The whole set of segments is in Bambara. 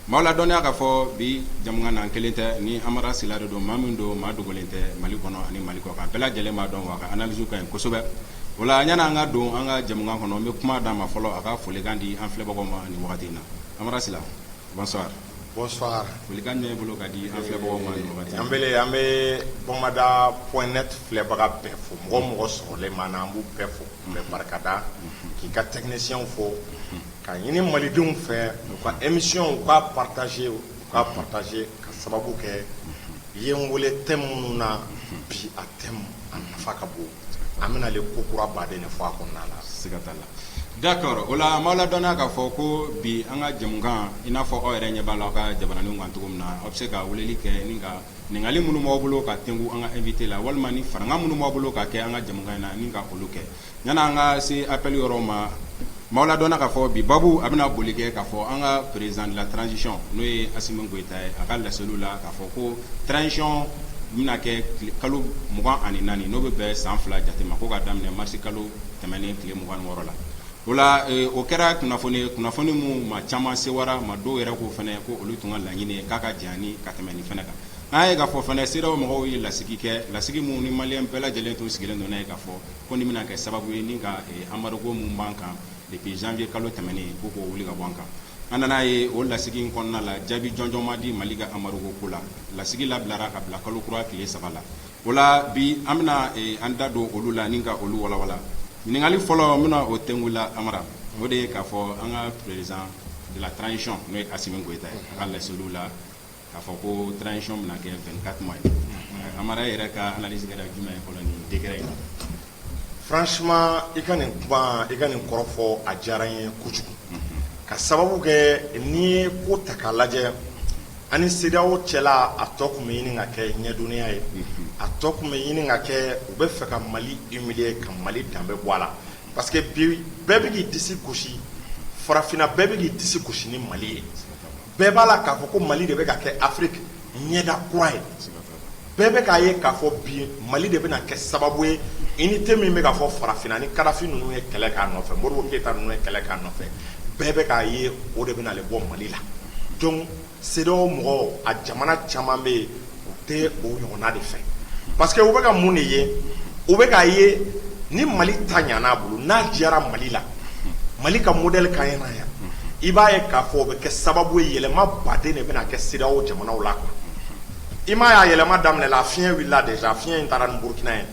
Maula dɔnniya ka fɔ bi jamukan na kelen tɛ ni Amara Sila de don maa min don maa dogolen tɛ Mali kɔnɔ ani Mali kɔ kan bɛɛ lajɛlen b'a dɔn wa a ka analyse ka ɲi kosɛbɛ. O la yanni an ka don an ka jamukan kɔnɔ n bɛ kuma d'a ma fɔlɔ a ka folikan di an filɛbagaw ma nin wagati in na. Amara Sila, bonsoir. Bonsoir. Folikan jumɛn bolo ka di an filɛbagaw ma nin wagati in na. An bɛ Bamada.net filɛbaga bɛɛ fo mɔgɔ mɔgɔ sɔrɔlen ma na an b'u bɛɛ fo bɛɛ barikada k'i ka technicien fo ka ɲini malidenw fɛ u ka émission u ka partager ka sababu kɛ yen wele thème minnu na bi a thème a nafa ka bon an bɛna le ko kura baden de fɔ a kɔnɔna la. Siga t'a la. D'accord, o la m'aw ladɔnniya k'a fɔ ko bi an ka jamukan i n'a fɔ aw yɛrɛ ɲɛ b'a la aw ka jabaraninw kan cogo min na aw bɛ se ka weleli kɛ ni ka ɲininkali minnu b'aw bolo ka tɛnku an ka invité la walima ni farankan minnu b'aw bolo ka kɛ an ka jamukan in na ni ka olu kɛ yanni an ka se appel yɔrɔ ma m'aw ladɔnniya k'a fɔ bi babu a bɛna boli kɛ k'a fɔ an ka président de la transition n'o ye Asimi Goyita ye a ka laseliw la k'a fɔ ko transition bɛna kɛ kalo 24 n'o bɛ bɛn san 2 jate ma ko ka daminɛ marisi kalo tɛmɛnen tile 26 la. O la o kɛra kunnafoni mu ma caman sewara ma dɔw yɛrɛ ko fɛnɛ ko olu tun ka laɲini ye k'a ka jani ka tɛmɛ nin fɛnɛ kan. An ye k'a fɔ fɛnɛ CEDEAO mɔgɔw ye lasigi kɛ lasigi mun ni maliyɛn bɛɛ lajɛlen tun sigilen don n'a ye k'a fɔ ko nin bɛna kɛ sababu ye ni ka embargo mun b'an kan depuis janvier kalo tɛmɛnen ko k'o wuli ka bɔ an kan. An nana ye o lasigi in kɔnɔna la jaabi jɔnjɔn ma di Mali ka embargo ko la lasigi labilara ka bila kalo kura tile 3 la. O la bi an bɛna an da don olu la ni ka olu walawala. Ɲininkali fɔlɔ n bɛna o tɛnku la Amara o de ye k'a fɔ an ka président de la transition n'o ye Asimi Goyita ye a ka laseliw la k'a fɔ ko transition bɛna kɛ 24 mois ye. Amara yɛrɛ ka analyse kɛra jumɛn ye fɔlɔ nin décret in na. Franchement i ka nin kɔrɔfɔ a diyara n ye kojugu ka sababu kɛ n'i ye ko ta k'a lajɛ ani CEDEAO cɛla a tɔ kun bɛ ɲini ka kɛ ɲɛdɔnniya ye a tɔ kun bɛ ɲini ka kɛ u bɛ fɛ ka Mali humilier ka Mali danbe bɔ a la parce que bi bɛɛ bɛ k'i disi gosi farafinna bɛɛ bɛ k'i disi gosi ni Mali ye bɛɛ b'a la k'a fɔ ko Mali de bɛ ka kɛ Afrique ɲɛda kura ye bɛɛ bɛ k'a ye k'a fɔ bi Mali de bɛna kɛ sababu ye unité min bɛ ka fɔ farafinna ni Kadafi ninnu ye kɛlɛ k'a nɔfɛ Modibo Keyita ninnu ye kɛlɛ k'a nɔfɛ bɛɛ bɛ k'a ye o de bɛna le bɔ Mali la donc CEDEAO mɔgɔw a jamana caman bɛ yen u tɛ o ɲɔgɔnna de fɛ parce que u bɛ ka mun de ye u bɛ k'a ye ni Mali ta ɲan'a bolo n'a diyara Mali la Mali ka modèle ka ɲi na yan i b'a ye k'a fɔ o bɛ kɛ sababu ye yɛlɛma baden de bɛna kɛ CEDEAO jamanaw la i m'a ye a yɛlɛma daminɛ la fiɲɛ wulila déjà fiɲɛ in taara ni Burkina ye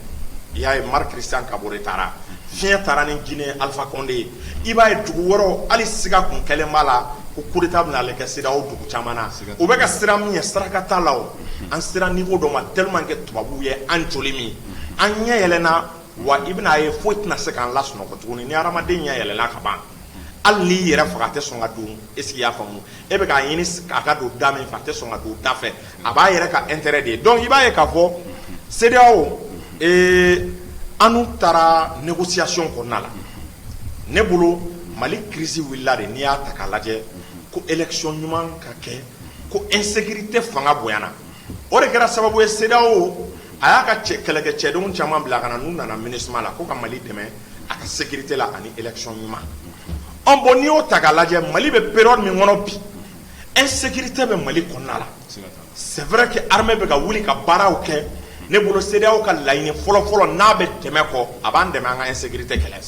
i y'a ye Marc Christian Kabore taara fiɲɛ taara ni Guinée Alpha Condé ye i b'a ye dugu wɛrɛw hali siga kun kɛlen b'a la ko coup d'état bɛna ale kɛ CEDEAO dugu caman na u bɛ ka siran min ye saraka t'a la o an sera niveau dɔ ma tellement que tubabuw ye an joli min an ɲɛ yɛlɛnna wa i bɛna ye foyi tɛna se k'an lasunɔgɔ tuguni ni hadamaden ɲɛ yɛlɛnna ka ban hali n'i yɛrɛ faga a tɛ sɔn ka don est-ce que i y'a faamu e bɛ k'a ɲini k'a ka don da min fɛ a tɛ sɔn ka don da fɛ a b'a yɛrɛ ka intérêt de ye donc i b'a ye k'a fɔ CEDEAO an n'u taara négociation kɔnɔna la ne bolo Mali crise wulila de n'i y'a ta k'a lajɛ ko élection ɲuman ka kɛ ko insécurité fanga bonyana o de kɛra sababu ye CEDEAO a y'a ka kɛlɛkɛ cɛdenw caman bila ka na n'u nana MINUSMA la ko ka Mali dɛmɛ a ka sécurité la ani élection ɲuman bon n'i y'o ta k'a lajɛ Mali bɛ période min kɔnɔ bi insécurité bɛ Mali kɔnɔna la c'est vrai que armée bɛ ka wuli ka baaraw kɛ ne bolo CEDEAO ka laɲini fɔlɔ-fɔlɔ n'a bɛ dɛmɛ kɔ a b'an dɛmɛ an ka insécurité kɛlɛ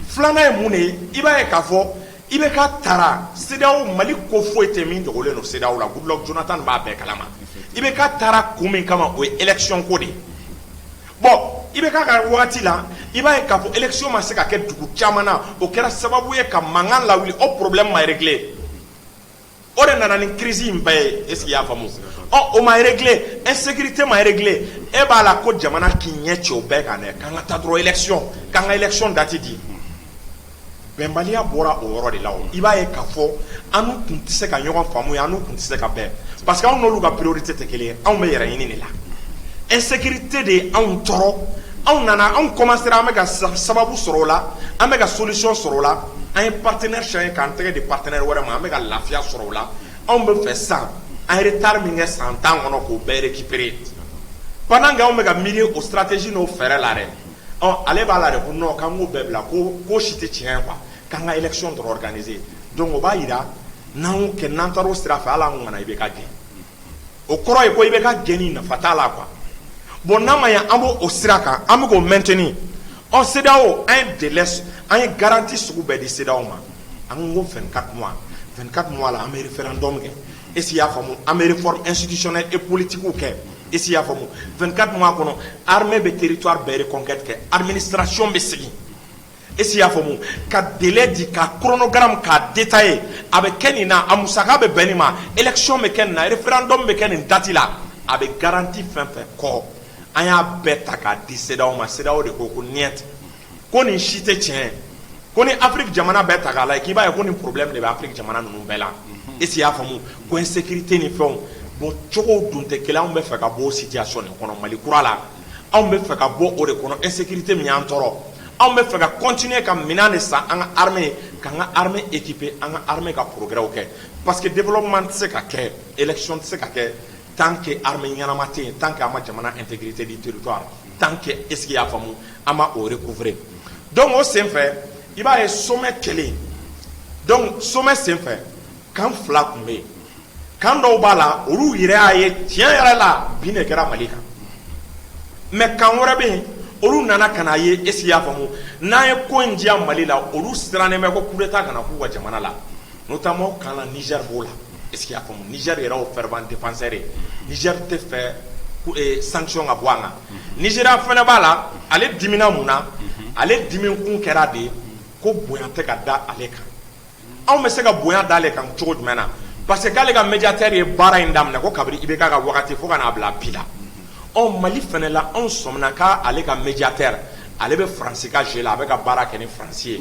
filanan ye mun de ye i b'a ye k'a fɔ i bɛ ka taara CEDEAO Mali ko foyi tɛ min dogolen don CEDEAO la Goodluck Jonathan b'a bɛɛ kalama i bɛ ka taara kun min kama o ye élection ko de ye bon i bɛ ka wagati la i b'a ye k'a fɔ élection ma se ka kɛ dugu caman na o kɛra sababu ye ka mankan lawuli o problème ma réglé o de nana ni crise in bɛɛ ye est-ce que i y'a faamu o ma réglé insécurité ma réglé e b'a la ko jamana k'i ɲɛ cɛ o bɛɛ kan dɛ k'an ka taa dɔrɔn élection k'an ka élection date di bɛnbaliya bɔra o yɔrɔ de la o i b'a ye k'a fɔ an n'u tun tɛ se ka ɲɔgɔn faamu ye an n'u tun tɛ se ka bɛn parce que anw n'olu ka priorité tɛ kelen ye anw bɛ yɛrɛ ɲini de la insécurité de ye anw tɔɔrɔ anw nana anw commencera an bɛ ka sababu sɔrɔ o la an bɛ ka solution sɔrɔ o la an ye partenaire changer k'an tɛgɛ di partenaire wɛrɛ ma an bɛ ka lafiya sɔrɔ o la anw bɛ fɛ sisan an ye retard min kɛ san 10 kɔnɔ k'o bɛɛ récupérer pendant que anw bɛ ka miiri o stratégie n'o fɛɛrɛ la dɛ ale b'a la de ko non k'an k'o bɛɛ bila ko si tɛ tiɲɛ ye quoi k'an ka élection dɔrɔn organiser donc o b'a yira n'an kɛ n'an taara o sira fɛ ala ŋana i bɛ ka gɛn o kɔrɔ ye ko i bɛ ka gɛn ni nafa t'a la quoi bon n'a ma ɲɛ an b'o o sira kan an bɛ k'o maintenir CEDEAO an ye délai an ye garantie sugu bɛɛ di CEDEAO ma an ko 24 mois la an bɛ référendum kɛ est-ce qu'il y'a faamu an bɛ réforme institutionnelle et politique kɛ est-ce qu'il y'a faamu 24 mois kɔnɔ armée bɛ territoire bɛɛ reconquête kɛ administration bɛ segin est-ce qu'il y'a faamu ka délai di ka chronogramme ka détaillé a bɛ kɛ nin na a musaka bɛ bɛn nin ma élection bɛ kɛ nin na référendum bɛ kɛ nin date la a bɛ garantie fɛn fɛn kɔ an y'a bɛɛ ta k'a di CEDEAO ma CEDEAO de ko niet ko nin si tɛ tiɲɛ ko ni Afrique jamana bɛɛ ta k'a lajɛ k'i b'a ye ko nin problème de bɛ Afrique jamana ninnu bɛɛ la est-ce qu'il y'a faamu ko insécurité ni fɛnw bon cogow dun tɛ kelen anw bɛ fɛ ka bɔ o situation nin kɔnɔ Mali kura la anw bɛ fɛ ka bɔ o de kɔnɔ insécurité min y'an tɔɔrɔ anw bɛ fɛ ka continuer ka minɛn de san an ka armée k'an ka armée équiper an ka armée ka progrès kɛ parce que développement tɛ se ka kɛ élection tɛ se ka kɛ tant que armée ɲɛnama tɛ yen tant que an ma jamana intégrité du territoire tant que est-ce qu'il y'a faamu an ma o recouvrer donc o sen fɛ i b'a ye sommet kelen donc sommet sen fɛ kan fila tun bɛ yen kan dɔw b'a la olu yɛrɛ y'a ye tiɲɛ yɛrɛ la bin de kɛra Mali kan mais kan wɛrɛ bɛ yen olu nana ka na ye est-ce qu'il y'a faamu n'an ye ko in diya Mali la olu sirannen bɛ ko coup d'état kana k'u ka jamana la notamment kan la Niger b'o la est-ce qu'il y'a faamu Niger yɛrɛ o fervent défenseur ye Niger tɛ fɛ sanction ka bɔ an kan Nigeria fana b'a la ale dimina mun na ale dimikun kɛra de ko bonya tɛ ka da ale kan anw bɛ se ka bonya da ale kan cogo jumɛn na parce que k'ale ka médiateur ye baara in daminɛ ko kabiri IBK ka wagati fo ka n'a bila bi la Mali fana la anw sɔmina k'ale ka médiateur ale bɛ Faransi ka jeu la a bɛ ka baara kɛ ni Faransi ye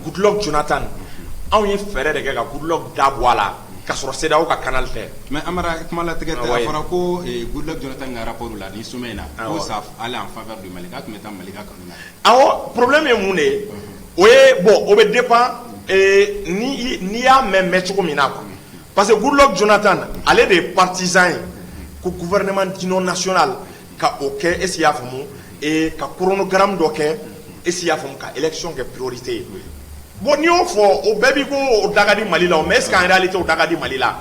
Goodluck Jonathan anw ye fɛɛrɛ de kɛ ka Goodluck dabɔ a la ka sɔrɔ CEDEAO ka canal tɛ mais Amara kuma la tɛgɛ tɛ a fɔra ko Goodluck Jonathan ka rapport la ni sommet in na ko ça allait en faveur de Mali k'a tun bɛ taa Mali ka kanu na awɔ problème ye mun de ye o ye bon o bɛ dépend n'i y'a mɛn cogo min na quoi parce que Goodluck Jonathan ale de ye partisan ye ko gouvernement d'union nationale ka o kɛ est-ce qu'il y'a faamu ka chronogramme dɔ kɛ est-ce qu'il y'a faamu ka élection kɛ priorité ye bon n'i y'o fɔ o bɛɛ b'i ko o da ka di Mali la mais est-ce qu'en réalité o da ka di Mali la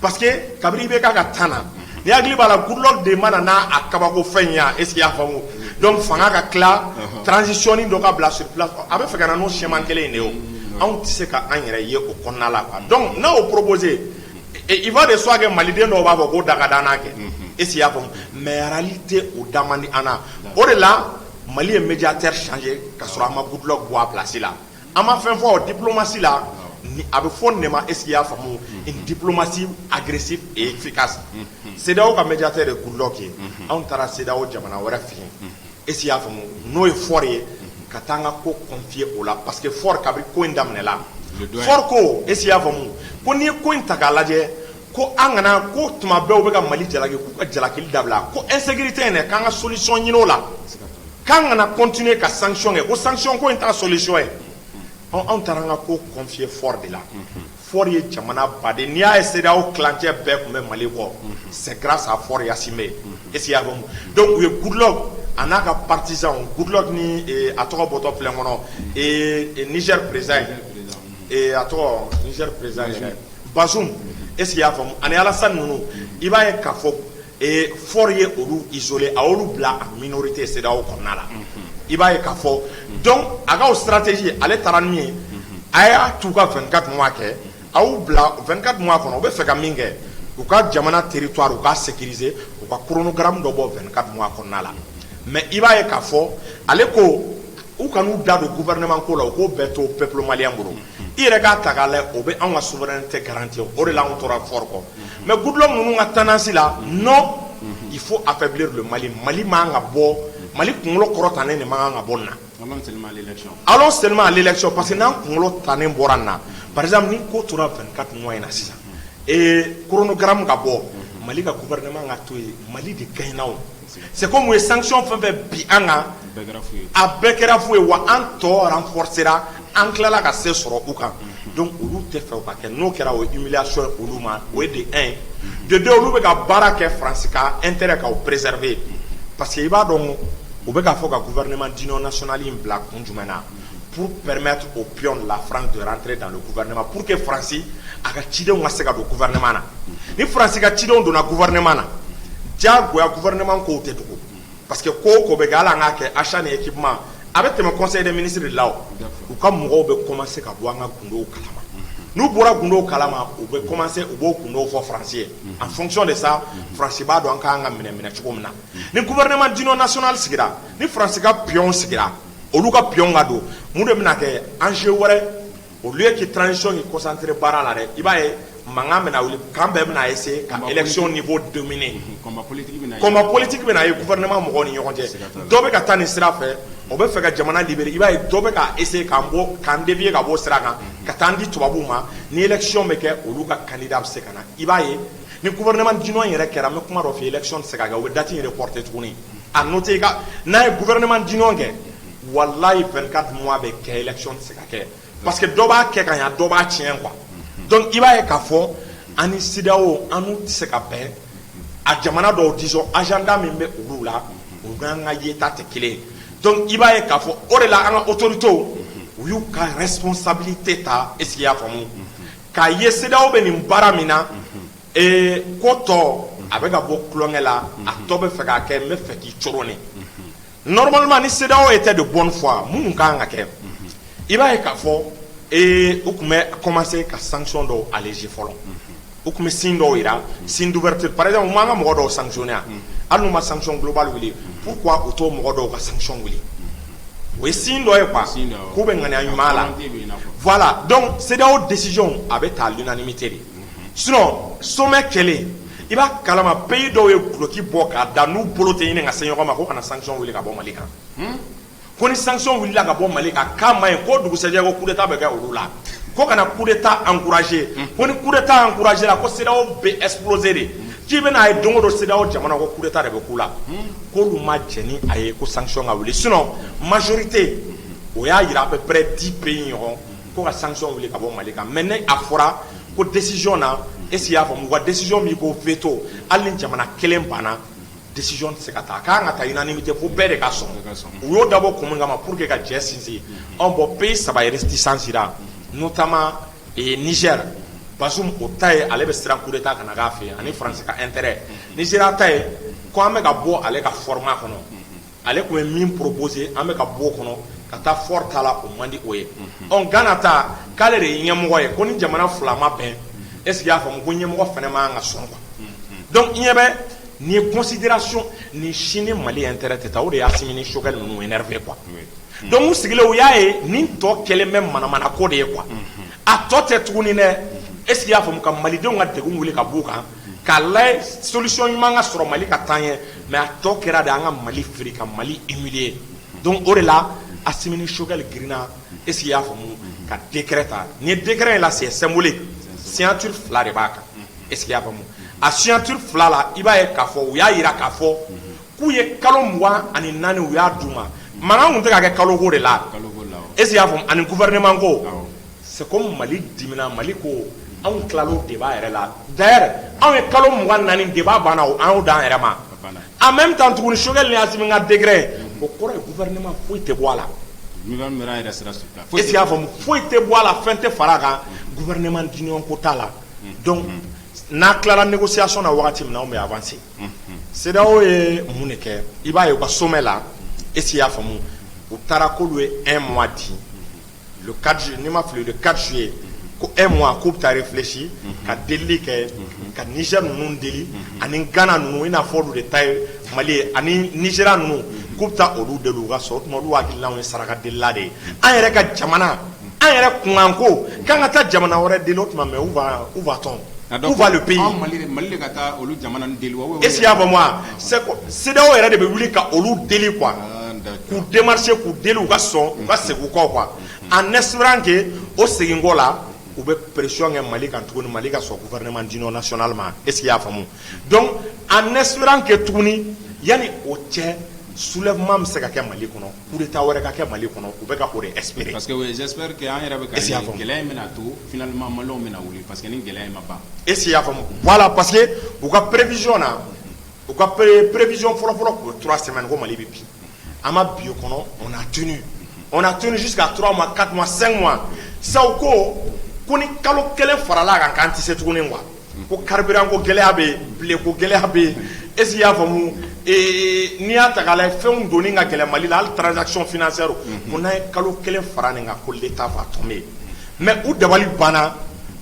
parce que kabiri IBK ka tan na ni hakili b'a la Goodluck de mana n'a kabako fɛn ya est-ce qu'il y'a faamu donc fanga ka tila transition dɔ ka bila sur place a bɛ fɛ ka na n'o schéma kelen in de ye anw tɛ se ka an yɛrɛ ye o kɔnɔna la quoi donc n'a o proposé il va de soi que maliden dɔw b'a fɔ ko da ka d'an na kɛ est-ce qu'il y'a faamu mais en réalité o da man di an na o de la Mali ye médiateur changé ka sɔrɔ a ma Goodluck bɔ a place la an ma fɛn fɔ o diplomatie la a bɛ fɔ nin de ma est-ce qu'il y'a faamu une diplomatie agressive et efficace CEDEAO ka médiateur ye Goodluck ye anw taara CEDEAO jamana wɛrɛ fɛ yen est-ce qu'il y'a faamu n'o ye fort ye ka taa an ka ko confier o la parce que fort kabiri ko in daminɛ la fort ko est-ce qu'il y'a faamu ko n'i ye ko in ta k'a lajɛ ko an kana ko tuma bɛɛ u bɛ ka Mali jalaki k'u ka jalakili dabila ko insécurité in dɛ k'an ka solution ɲini o la k'an kana continuer ka sanction kɛ ko sanction ko in t'a solution ye anw taara an ka ko confier fort de la fort ye jamana baden n'i y'a ye CEDEAO kilancɛ bɛɛ tun bɛ Mali kɔ c'est grâce à fort Yassimɛ est-ce qu'il y'a faamu donc u ye Goodluck a n'a ka partisan Goodluck ni a tɔgɔ bɔtɔ filɛ kɔnɔ Niger président a tɔgɔ Niger président yɛrɛ Bazoum est-ce qu'il y'a faamu ani Alassane ninnu i b'a ye k'a fɔ fort ye olu isolé a olu bila a minorité CEDEAO kɔnɔna la i b'a ye k'a fɔ donc a ka o stratégie ale taara ni min ye a y'a t'u ka 24 mois kɛ a y'u bila 24 mois kɔnɔ u bɛ fɛ ka min kɛ u ka jamana territoire u k'a sécuriser u ka chronogramme dɔ bɔ 24 mois kɔnɔna la mais i b'a ye k'a fɔ ale ko u kan'u da don gouvernement ko la u k'o bɛɛ to peuple malien bolo i yɛrɛ k'a ta k'a lajɛ o bɛ anw ka souveraineté garantie o de la anw tora fort kɔ mais Goodluck ninnu ka tendance la non il faut affaiblir le Mali Mali man ka bɔ Mali kunkolo kɔrɔ tannen de man ka bɔ nin na allons seulement à l'élection parce que n'an kunkolo tannen bɔra nin na par exemple ni ko tora 24 mois in na sisan chronogramme ka bɔ Mali ka gouvernement ka to yen Mali de gagne na o c'est comme u ye sanction fɛn fɛn bi an kan a bɛɛ kɛra fu ye wa an tɔ renforcera an tilala ka se sɔrɔ u kan donc olu tɛ fɛ o ka kɛ n'o kɛra o ye humiliation ye olu ma o ye de 1 de 2 olu bɛ ka baara kɛ France ka intérêt ka o préserver parce que i b'a dɔn u bɛ k'a fɔ ka gouvernement d'union nationale in bila kun jumɛn na pour permettre aux pions de la France de rentrer dans le gouvernement pour que France a ka cidenw ka se ka don gouvernement na ni France ka cidenw donna gouvernement na diyagoya gouvernement kow tɛ dogo parce que ko bɛ kɛ hali an k'a kɛ achat ni équipement a bɛ tɛmɛ conseil des ministres de la o u ka mɔgɔw bɛ commencer ka bɔ an ka gundow kalama n'u bɔra gundow kalama u bɛ commencer u b'o gundow fɔ France ye en fonction de ça France b'a dɔn an ka kan ka minɛ cogo min na ni gouvernement d'union nationale sigira ni France ka pion sigira olu ka pion ka don mun de bɛna kɛ enjeu wɛrɛ au lieu que transition yi concentré baara la dɛ i b'a ye mankan bɛna wuli kan bɛɛ bɛna essayer ka élection niveau dominer combat politique bɛna ye gouvernement mɔgɔw ni ɲɔgɔn cɛ dɔ bɛ ka taa nin sira fɛ o bɛ fɛ ka jamana libérer i b'a ye dɔ bɛ ka essayer k'an dévier ka bɔ sira kan ka taa di tubabuw ma ni élection bɛ kɛ olu ka candidat bɛ se ka na i b'a ye ni gouvernement d'union yɛrɛ kɛra n bɛ kuma dɔ fɔ élection tɛ se ka kɛ u bɛ date reporter tuguni a noter i ka n'a ye gouvernement d'union kɛ wallahi 24 mois bɛ kɛ élection tɛ se ka kɛ parce que dɔ b'a kɛ ka ɲa dɔ b'a tiɲɛ quoi donc i b'a ye k'a fɔ an ni CEDEAO an n'u tɛ se ka bɛn a jamana dɔw disons agenda min bɛ olu la o n'an ka yeta tɛ kelen ye donc i b'a ye k'a fɔ o de la an ka autorités u y'u ka responsabilité ta est ce que i y'a faamu k'a ye CEDEAO bɛ nin baara min na ko tɔ a bɛ ka bɔ tulonkɛ la a tɔ bɛ fɛ k'a kɛ n bɛ fɛ k'i coron ne normalement ni CEDEAO était de bonne foi mun kan ka kɛ i b'a ye k'a fɔ u tun bɛ commencer ka sanction dɔw alléger fɔlɔ u tun bɛ signe dɔw yira signe d'ouverture par exemple u m'an ka mɔgɔ dɔw sanctionner yan hali n'u ma sanction globale wuli pourquoi u t'o mɔgɔ dɔw ka sanction wuli o ye signe dɔ ye quoi k'u bɛ ŋaniya ɲuman la voilà donc CEDEAO décision a bɛ ta à l'unanimité de sinon sommet kɛlen i b'a kalama pays dɔw ye guloki bɔ k'a da n'u bolo tɛ ɲini ka se ɲɔgɔn ma ko kana sanction wuli ka bɔ Mali kan ko ni sanction wulila ka bɔ Mali kan k'a ma ɲi ko dugusɛjɛ ko coup d'état bɛ kɛ olu la ko kana coup d'état encourager ko ni coup d'état encourager la ko CEDEAO bɛ exploser de k'i bɛna ye don o don CEDEAO jamana ko coup d'état de bɛ k'u la k'olu ma jɛn ni a ye ko sanction ka wuli sinon majorité o y'a yira à peu près 10 pays ɲɔgɔn ko ka sanction wuli ka bɔ Mali kan mais ne a fɔra ko décision na est-ce qu'il y a faamu u ka décision min ko veto hali ni jamana kelen banna décision tɛ se ka taa k'an ka taa unanimité fo bɛɛ de ka sɔn u y'o dabɔ kun min kama pour que ka jɛ sinsin bon pays saba ye réticence ra notamment Niger Bazoum o ta ye ale bɛ siran coup d'état kana k'a fɛ ani France ka intérêt Nigeria ta ye ko an bɛ ka bɔ ale ka format kɔnɔ ale tun bɛ min proposer an bɛ ka bɔ o kɔnɔ ka taa fort ta la o man di o ye Ghana ta k'ale de ye ɲɛmɔgɔ ye ko ni jamana fila ma bɛn est-ce qu'il y'a faamu ko ɲɛmɔgɔ fana ma kan ka sɔn quoi donc i ɲɛ bɛ nin ye considération ni Sini Mali intérêt tɛ taa o de y'a Assimi ni Choguel ninnu énervé quoi donc u sigilen u y'a ye nin tɔ kɛlen bɛ manamana ko de ye quoi a tɔ tɛ tuguni dɛ est-ce qu'il y'a faamu ka malidenw ka degun wuli ka b'u kan k'a layɛ solution ɲuman ka sɔrɔ Mali ka taa ɲɛ mais a tɔ kɛra de an ka Mali firi ka Mali humilier donc o de la Assimi ni Choguel girinna est-ce qu'il y'a faamu ka décret ta nin ye décret in la c'est symbolique signature fila de b'a kan est-ce qu'il y'a faamu a signature fila la i b'a ye k'a fɔ u y'a yira k'a fɔ k'u ye kalo 24 u y'a d'u ma mankan tun tɛ ka kɛ kalo ko de la est-ce qu'il y'a faamu ani gouvernement ko c'est comme Mali dimina Mali ko anw tilal'o débat yɛrɛ la d'ailleurs anw ye kalo 24 débat banna an y'o d'an yɛrɛ ma en même temps tuguni Choguel ni Assimi ka décret o kɔrɔ ye gouvernement foyi tɛ bɔ a la est-ce qu'il y'a faamu foyi tɛ bɔ a la fɛn tɛ fara a kan gouvernement d'union ko t'a la donc n'a tilala négociation na wagati min na anw bɛ avancer CEDEAO ye mun de kɛ i b'a ye u ka sommet la est-ce qu'il y'a faamu u taara k'olu ye 1 mois di le 4 juillet n'i ma fili le 4 juillet ko 1 mois k'u bɛ taa réfléchir ka delili kɛ ka Niger ninnu deli ani Ghana ninnu i n'a fɔ olu de ta ye Mali ye ani Nigéria ninnu k'u bɛ taa olu deli u ka sɔrɔ o tuma olu hakilinaw ye saraka delila de ye an yɛrɛ ka jamana an yɛrɛ kunkanko k'an ka taa jamana wɛrɛ deli o tuma mais où va-t-on où va le pays est-ce qu'il y a faamu wa CEDEAO yɛrɛ de bɛ wuli ka olu deli quoi k'u démarcher k'u deli u ka sɔn u ka segin u kɔ quoi en espérant que o seginko la u bɛ pression kɛ Mali kan tuguni Mali ka sɔn gouvernement d'union nationale ma est-ce qu'il y a faamu donc en espérant que tuguni yanni o cɛ soulèvement bɛ se ka kɛ Mali kɔnɔ coup d'état wɛrɛ ka kɛ Mali kɔnɔ u bɛ ka o de espérer parce que oui, j'espère que an yɛrɛ bɛ ka gɛlɛya in bɛna to finalement maliyɛnw bɛna wuli parce que ni gɛlɛya in ma ban est-ce qu'il y a faamu voilà parce que u ka prévision na u ka prévision fɔlɔfɔlɔ pour 3 semaines ko Mali bɛ bin an ma bi o kɔnɔ on a tenu On a tenu jusqu'à 3 mois, 4 mois, 5 mois. Ça ou quoi, qu'on est calo quel farala quand il s'est tourné moi. Ko carburant ko gele habe, blé ko gele habe. Est-ce qu'il y a vraiment ni a tagala fait un donné nga gele Mali la transaction financière. On a calo quel farane nga ko l'état va tomber. Mais ou dabali bana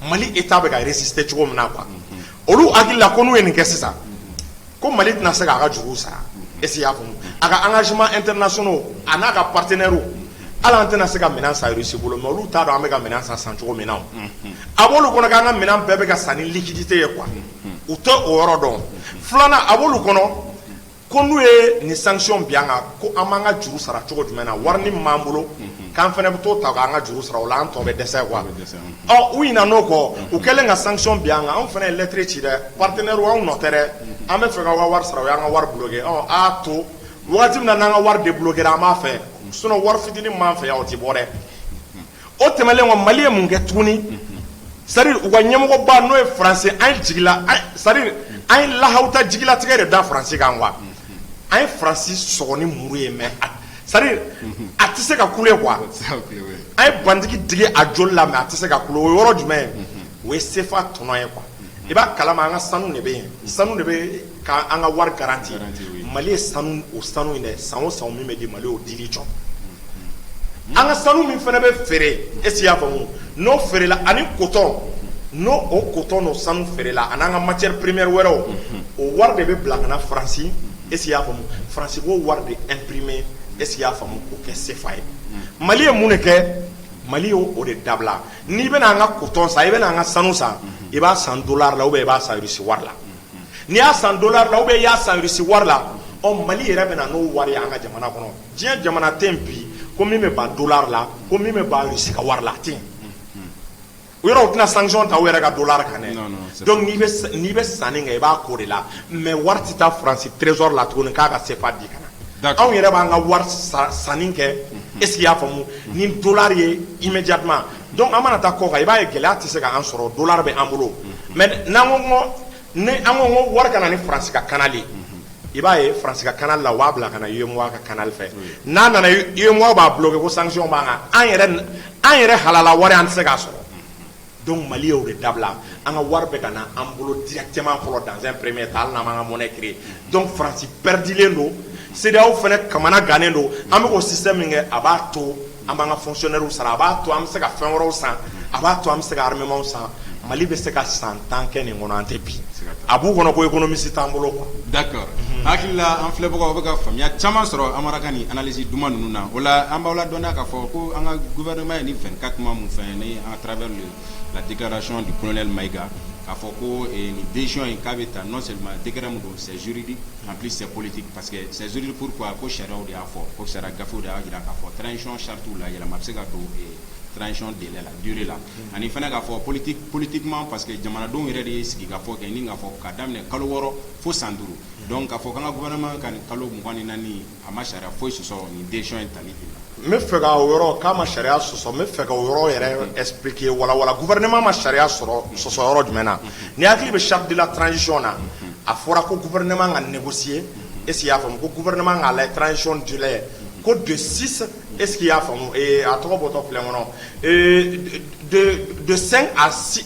Mali état be ga résister cogo mena quoi. Olu agila ko nu en ke sisa. Ko Mali na se ga juru sa. Est-ce qu'il y a vraiment aga engagement international anaka partenaire ala antena se ka menan sa Russie bolo mais olu ta do ameka menan sa san cogo mena. Abolu kono ka nga menan bebe ka sani liquidité ye quoi. U te o yɔrɔ dɔn filanan abolu kɔnɔ ko n'u ye ni sanction bi an kan ko an b'an ka juru sara cogo jumɛn na wari ni min b'an bolo k'an fana bɛ to ta k'an ka juru sara o la an tɔ bɛ dɛsɛ quoi ɔ u ɲinɛ n'o kɔ u kɛlen ka sanction bi an kan anw fana ye lettre ci dɛ partenaire anw nɔ tɛ dɛ an bɛ fɛ ka wari sara o y'an ka wari bloqué ɔ a to wagati min na n'an ka wari débloqué an b'a fɛ sinon wari fitinin min b'an fɛ yan o ti bɔ dɛ o tɛmɛlen kɔ Mali ye mun kɛ tuguni c'est-à-dire u ka ɲɛmɔgɔba n'o ye français an ye jigila c'est-à-dire an ye lahawuta jigilatigɛ de da français kan quoi an ye français sɔgɔ ni muru ye mais c'est-à-dire a tɛ se ka kule quoi an ye bandigi digi a joli la mais a tɛ se ka kule o ye yɔrɔ jumɛn ye o ye CFA tɔnɔ ye quoi i b'a kalama an ka sanu de bɛ yen sanu de bɛ k'an ka wari garanti Mali ye sanu o sanu in dɛ san o san min bɛ di Mali o dili jɔ an ka sanu min fana bɛ feere est-ce qu'il y a faamu n'o feerela ani coton n'o o coton n'o sanu feerela ani an ka matière première wɛrɛw o wari de bɛ bila ka na Faransi est-ce qu'il y a faamu Faransi b'o wari de imprimer est-ce qu'il y a faamu k'o kɛ CFA ye Mali ye mun de kɛ Mali y'o de dabila n'i bɛna an ka coton san i bɛna an ka sanu san i b'a san dollar la ou bien i b'a san Russie wari la n'i y'a san dollar la ou bien i y'a san Russie wari la ɔ Mali yɛrɛ bɛna n'o wari ye an ka jamana kɔnɔ diɲɛ jamana tɛ yen bi ko min bɛ ban dollar la ko min bɛ ban Russie ka wari la a tɛ yen o yɔrɔ o tɛna sanction ta o yɛrɛ ka dollar kan dɛ donc n'i bɛ sanni kɛ i b'a ko de la mais wari tɛ taa Faransi trésor la tuguni k'a ka CFA di ka na anw yɛrɛ b'an ka wari sanni kɛ est-ce qu'il y a faamu ni dollar ye immédiatement donc an mana taa kɔ kan i b'a ye gɛlɛya tɛ se ka an sɔrɔ dollar bɛ an bolo mais n'an ko ni an ko wari ka na ni Faransi ka canal ye i b'a ye Faransi ka canal la u b'a bila ka na UEMOA ka canal fɛ n'a nana UEMOA b'a bloqué ko sanction b'an kan an yɛrɛ halala wari an tɛ se k'a sɔrɔ donc Mali y'o de dabila an ka wari bɛ ka na an bolo directement fɔlɔ dans un premier temps hali n'an m'an ka monnaie créer donc Faransi perdilen don CEDEAO fana kamana gannen don an bɛ k'o système min kɛ a b'a to an b'an ka fonctionnaires sara a b'a to an bɛ se ka fɛn wɛrɛw san a b'a to an bɛ se ka armement san Mali bɛ se ka san 10 kɛ nin kɔnɔ an tɛ bi a b'u kɔnɔ ko économiste t'an bolo quoi. D'accord hakili la an filɛbagaw bɛ ka faamuya caman sɔrɔ an mara ka ni analyse duman ninnu na o la an b'aw ladɔnniya k'a fɔ ko an ka gouvernement ye ni 24 mois mun fɛn ni à travers la déclaration du colonel Maïga k'a fɔ ko ni décision in k'a bɛ ta non seulement décret mun don c'est juridique en plus c'est politique parce que c'est juridique pourquoi ko sariyaw de y'a fɔ ko sariya gafew de y'a jira k'a fɔ transition charte la yɛlɛma bɛ se ka don transition délai la durée la ani fana k'a fɔ politiquement parce que jamanadenw yɛrɛ de ye sigi k'a fɔ kɛ ni k'a fɔ k'a daminɛ kalo 6 fo san 5 donc k'a fɔ k'an ka gouvernement ka nin kalo 24 a ma sariya foyi sɔsɔ nin décision in tali la. n bɛ fɛ ka o yɔrɔ k'a ma sariya sɔsɔ n bɛ fɛ ka o yɔrɔ yɛrɛ expliquer wala gouvernement ma sariya sɔsɔ yɔrɔ jumɛn na ni hakili bɛ charte de la transition na a fɔra ko gouvernement ka négocier est-ce qu'il y'a faamu ko gouvernement ka lajɛ transition durée ko de 6 est-ce qu'il y a faamu a tɔgɔ bɔtɔ filɛ kɔnɔ de 5 à 6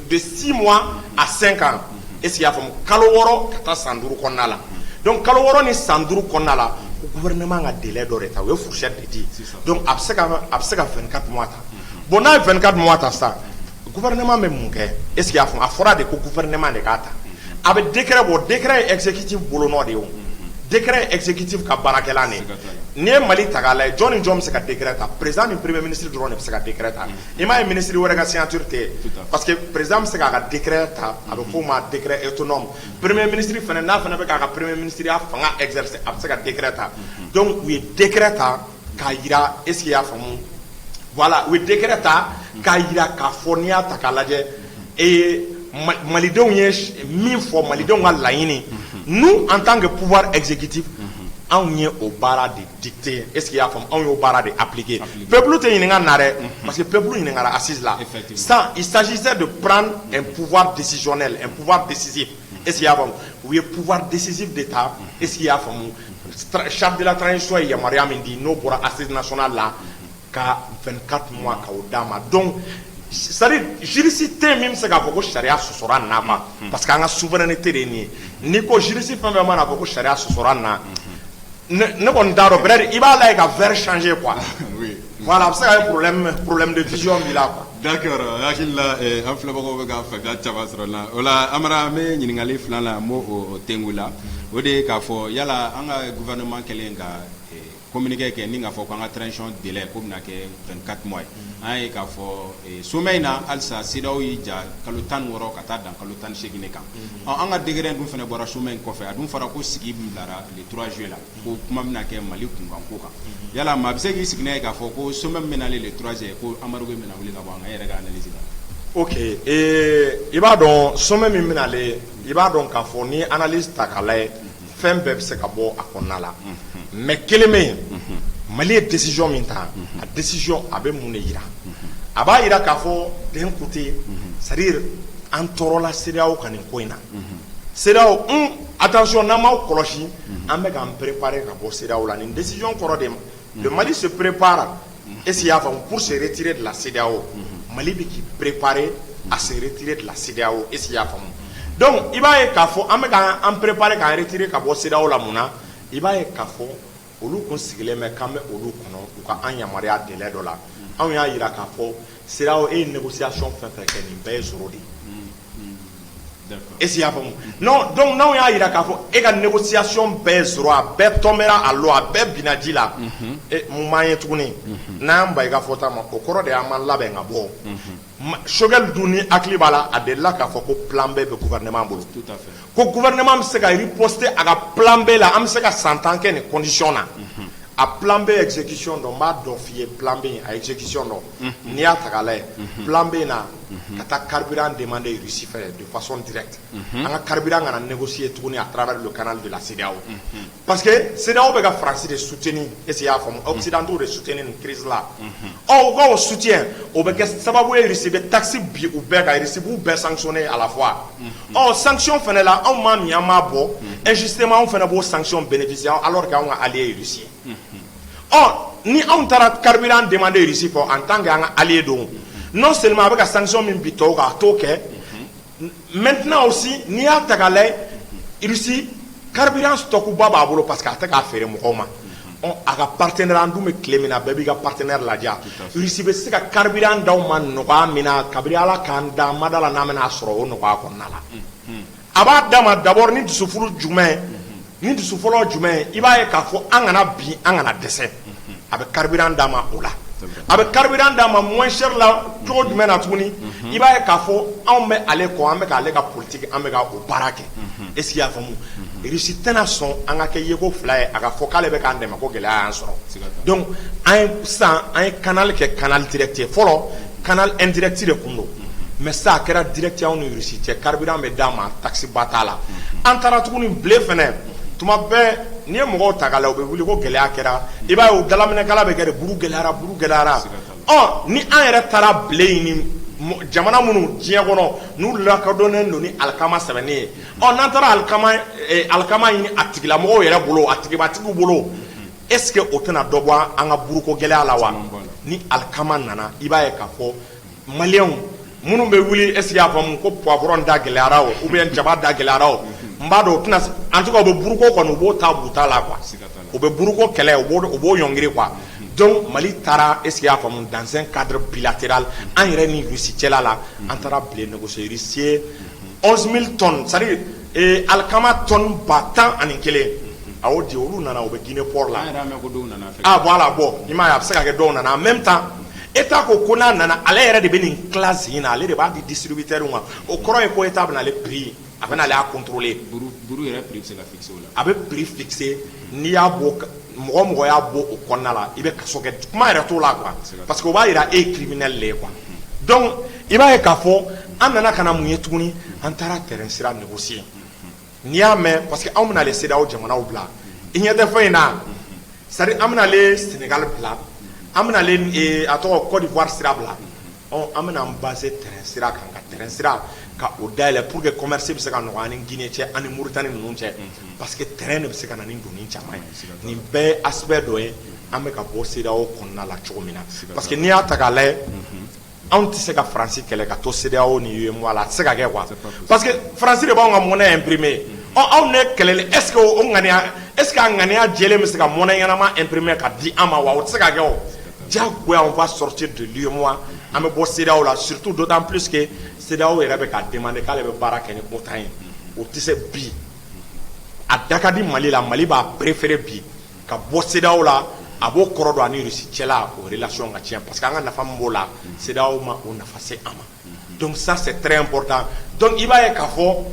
de 6 mois à 5 ans est-ce qu'il y a faamu kalo 6 ka taa san 5 kɔnɔna la donc kalo 6 ni san 5 kɔnɔna la gouvernement ka délai dɔ de ta o ye fourchette de di donc a bɛ se ka 24 mois ta bon n'a ye 24 mois ta sisan gouvernement bɛ mun kɛ est-ce qu'il y a faamu a fɔra de ko gouvernement de k'a ta a bɛ décret bɔ décret ye exécutif bolonɔ de ye o décret exécutif ka baarakɛlan de n'i ye Mali ta k'a lajɛ jɔn ni jɔn bɛ se ka décret ta président ni premier ministre dɔrɔn de bɛ se ka décret ta i m'a ye ministre wɛrɛ ka signature tɛ parce que président bɛ se k'a ka décret ta a bɛ f'o ma décret autonome premier ministre fana n'a fana bɛ k'a ka premier ministre ya fanga exercer a bɛ se ka décret ta donc u ye décret ta k'a jira est-ce qu'il y'a faamu voilà u ye décret ta k'a jira k'a fɔ n'i y'a ta k'a lajɛ malidenw ye min fɔ malidenw ka laɲini nous en tant que pouvoir exécutif anw ye o baara de dicter est-ce qu'il y a faamu anw y'o baara de appliquer peuple tɛ ɲininka na dɛ parce que peuple ɲininkara assise la ça il s'agissait de prendre un pouvoir décisionnel un pouvoir décisif est-ce qu'il y a faamu u ye pouvoir décisif d'État est-ce qu'il y a faamu charte de la transition ye yamaruya min di n'o bɔra assise nationale la ka 24 mois ka o d'a ma donc c'est-à-dire juriste min bɛ se k'a fɔ ko sariya sɔsɔra nin na quoi parce que an ka souveraineté de ye nin ye n'i ko juriste fɛn fɛn mana fɔ ko sariya sɔsɔra nin na ne kɔni t'a dɔn peut-être i b'a lajɛ ka verre changer quoi voilà a bɛ se ka kɛ problème de vision b'i la quoi. D'accord hakili la an filɛbagaw bɛ ka fɛɛrɛ caman sɔrɔ la o la Amara n bɛ ɲininkali filanan la n b'o o tengu la o de ye k'a fɔ yala an ka gouvernement kɛlen ka communiqué kɛ ni k'a fɔ k'an ka transition délai ko bɛna kɛ 24 mois ye an ye k'a fɔ sommet in na halisa CEDEAO y'i ja kalo 16 ka taa dan kalo 18 kan an ka degré dun fana bɔra sommet in kɔfɛ a dun fɔra ko sigi bilara le 3 juillet la ko kuma bɛna kɛ Mali kunkanko kan yala maa bɛ se k'i sigi n'a ye k'a fɔ ko sommet min bɛna le 3 juillet ko Amadu bɛna wuli ka bɔ an ka yɛrɛ ka analyse la. Ok i b'a dɔn sommet min bɛna ale i b'a dɔn k'a fɔ ni analyse ta k'a lajɛ fɛn bɛɛ bɛ se ka bɔ a kɔnɔna la mais kelen bɛ yen Mali ye décision min ta a décision a bɛ mun de yira a b'a yira k'a fɔ d'un côté c'est-à-dire an tɔɔrɔla CEDEAO ka nin ko in na CEDEAO attention n'an m'aw kɔlɔsi an bɛ k'an préparer ka bɔ CEDEAO la nin décision kɔrɔ de le Mali se prépare est-ce qu'il y a pour se retirer de la CEDEAO Mali bɛ k'i préparer à se retirer de la CEDEAO est-ce qu'il y a faamu donc i b'a ye k'a fɔ an bɛ k'an préparer k'an retirer ka bɔ CEDEAO la mun na i b'a ye k'a fɔ olu kun sigilen bɛ k'an bɛ olu kɔnɔ u ka an yamaruya délai dɔ la anw y'a yira k'a fɔ CEDEAO e ye négociation fɛn fɛn kɛ nin bɛɛ ye zoro de ye est-ce qu'il y a faamu non donc n'anw y'a yira k'a fɔ e ka négociation bɛɛ ye zoro a bɛɛ tombera à l'eau a bɛɛ binna ji la mun b'an ye tuguni n'an ba i ka fɔta ma o kɔrɔ de y'an ma labɛn ka bɔ Choguel dun ni hakili b'a la a delila k'a fɔ ko plan B bɛ gouvernement bolo ko gouvernement bɛ se ka riposter a ka plan B la an bɛ se ka san 10 kɛ nin condition na a plan B exécution dɔn n b'a dɔn f'i ye plan B a exécution dɔn n'i y'a ta k'a lajɛ plan B na ka taa carburant demander Russie fɛ de façon directe an ka carburant kana négocier tuguni à travers le canal de la CEDEAO parce que CEDEAO bɛ ka France de soutenir est-ce qu'il y a faamu occidentaux de soutenir nin crise là u ka o soutien o bɛ kɛ sababu ye Russie bɛ taxe bi u bɛɛ kan Russie b'u bɛɛ sanctionner à la fois sanction fana la anw ma min an m'a bɔ injustement anw fana b'o sanction bénéficier alors que anw ka allié ye Russie ni anw taara carburant demander Russie fɔ en tant que an ka allié don non seulement a bɛ ka sanction min bi tɔw kan a t'o kɛ maintenant aussi n'i y'a ta k'a lajɛ Russie carburant stock ba b'a bolo parce que a tɛ k'a feere mɔgɔw ma a ka partenaire an dun bɛ tile min na bɛɛ b'i ka partenaire lajɛ Russie bɛ se ka carburant d'aw ma nɔgɔya min na kabini Ala k'an da ma da la n'an bɛna sɔrɔ o nɔgɔya kɔnɔna la a b'a d'a ma d'abord ni dusufulu jumɛn ni dusu fɔlɔ jumɛn i b'a ye k'a fɔ an kana bin an kana dɛsɛ a bɛ carburant d'a ma o la a bɛ carburant d'a ma moins cher la cogo jumɛn na tuguni i b'a ye k'a fɔ anw bɛ ale kɔ an bɛ k'ale ka politique an bɛ ka o baara kɛ est-ce qu'il y a faamu Russie tɛna sɔn an ka kɛ yeko fila ye a ka fɔ k'ale bɛ k'an dɛmɛ ko gɛlɛya y'an sɔrɔ donc an ye canal kɛ canal direct ye fɔlɔ canal indirect de kun don mais ça a kɛra direct anw ni Russie cɛ carburant bɛ d'a ma taxe ba t'a la an taara tuguni blé fɛnɛ tuma bɛɛ n'i ye mɔgɔw ta k'a la u bɛ wuli ko gɛlɛya kɛra i b'a ye o dalaminɛkala bɛ kɛ de buru gɛlɛyara ni an yɛrɛ taara blé ɲini jamana minnu diɲɛ kɔnɔ n'u lakɔdɔnnen don ni alikama sɛbɛnni ye n'an taara alikama ɲini a tigilamɔgɔw yɛrɛ bolo a tigibatigiw bolo est-ce que o tɛna dɔ bɔ an ka buruko gɛlɛya la wa ni alikama nana i b'a ye k'a fɔ maliyɛnw minnu bɛ wuli est-ce que y'a faamu ko poivron da gɛlɛyara o ou bien jaba da gɛlɛyara o n b'a dɔn en tout cas u bɛ buruko kɔni u b'o ta buta la quoi u bɛ buruko kɛlɛ u b'o ɲɔngiri quoi donc Mali taara est-ce que y'a faamu dans un cadre bilatéral an yɛrɛ ni Russie cɛla la an taara blé négocier Russie ye 11 000 tonnes c'est-à-dire alikama tonne 10,1 a y'o di olu nana u bɛ Guinée port la voilà bon i m'a ye a bɛ se ka kɛ dɔw nana en même temps État ko n'a nana ale yɛrɛ de bɛ nin classe in na ale de b'a di distributeur ma o kɔrɔ ye ko État bɛna ale prix a bɛna ale a contrôler buru yɛrɛ prix bɛ se ka fixer o la a bɛ prix fixer n'i y'a bɔ mɔgɔ y'a bɔ o kɔnɔna la i bɛ kaso kɛ kuma yɛrɛ t'o la quoi parce que o b'a yira e ye criminel le ye quoi donc i b'a ye k'a fɔ an nana ka na mun ye tuguni an taara terrain sira négocier n'i y'a mɛn parce que anw bɛna ale CEDEAO jamanaw bila i ɲɛ tɛ fɛn in na c'est-à-dire an bɛna ale Sénégal bila an bɛna ale a tɔgɔ Côte d'Ivoire sira bila an bɛna an baser terrain sira kan ka terrain sira ka o dayɛlɛ pour que commerce bɛ se ka nɔgɔya ani Guinée cɛ ani Mauritanie ninnu cɛ parce que terrain de bɛ se ka na ni donni caman ye nin bɛɛ ye aspect dɔ ye an bɛ ka bɔ CEDEAO kɔnɔna la cogo min na parce que n'i y'a ta k'a lajɛ anw tɛ se ka Faransi kɛlɛ ka to CEDEAO ni UEMOA la a tɛ se ka kɛ quoi parce que Faransi de b'anw ka monnaie imprimer anw ne kɛlɛli est ce que o ŋaniya est ce que a ŋaniya jɛlen bɛ se ka monnaie ɲɛnama imprimer ka di an ma wa o tɛ se ka kɛ o diyagoya on va sortir de l'UEMOA an bɛ bɔ CEDEAO la surtout d'autant plus que CEDEAO yɛrɛ bɛ ka demander k'ale bɛ baara kɛ ni OTAN ye o tɛ se bi a da ka di Mali la Mali b'a préféré bi ka bɔ CEDEAO la a b'o kɔrɔ dɔn ani Russie cɛla o relation ka tiɲɛ parce que an ka nafa min b'o la CEDEAO ma o nafa se an ma donc ça c'est très important donc i b'a ye k'a fɔ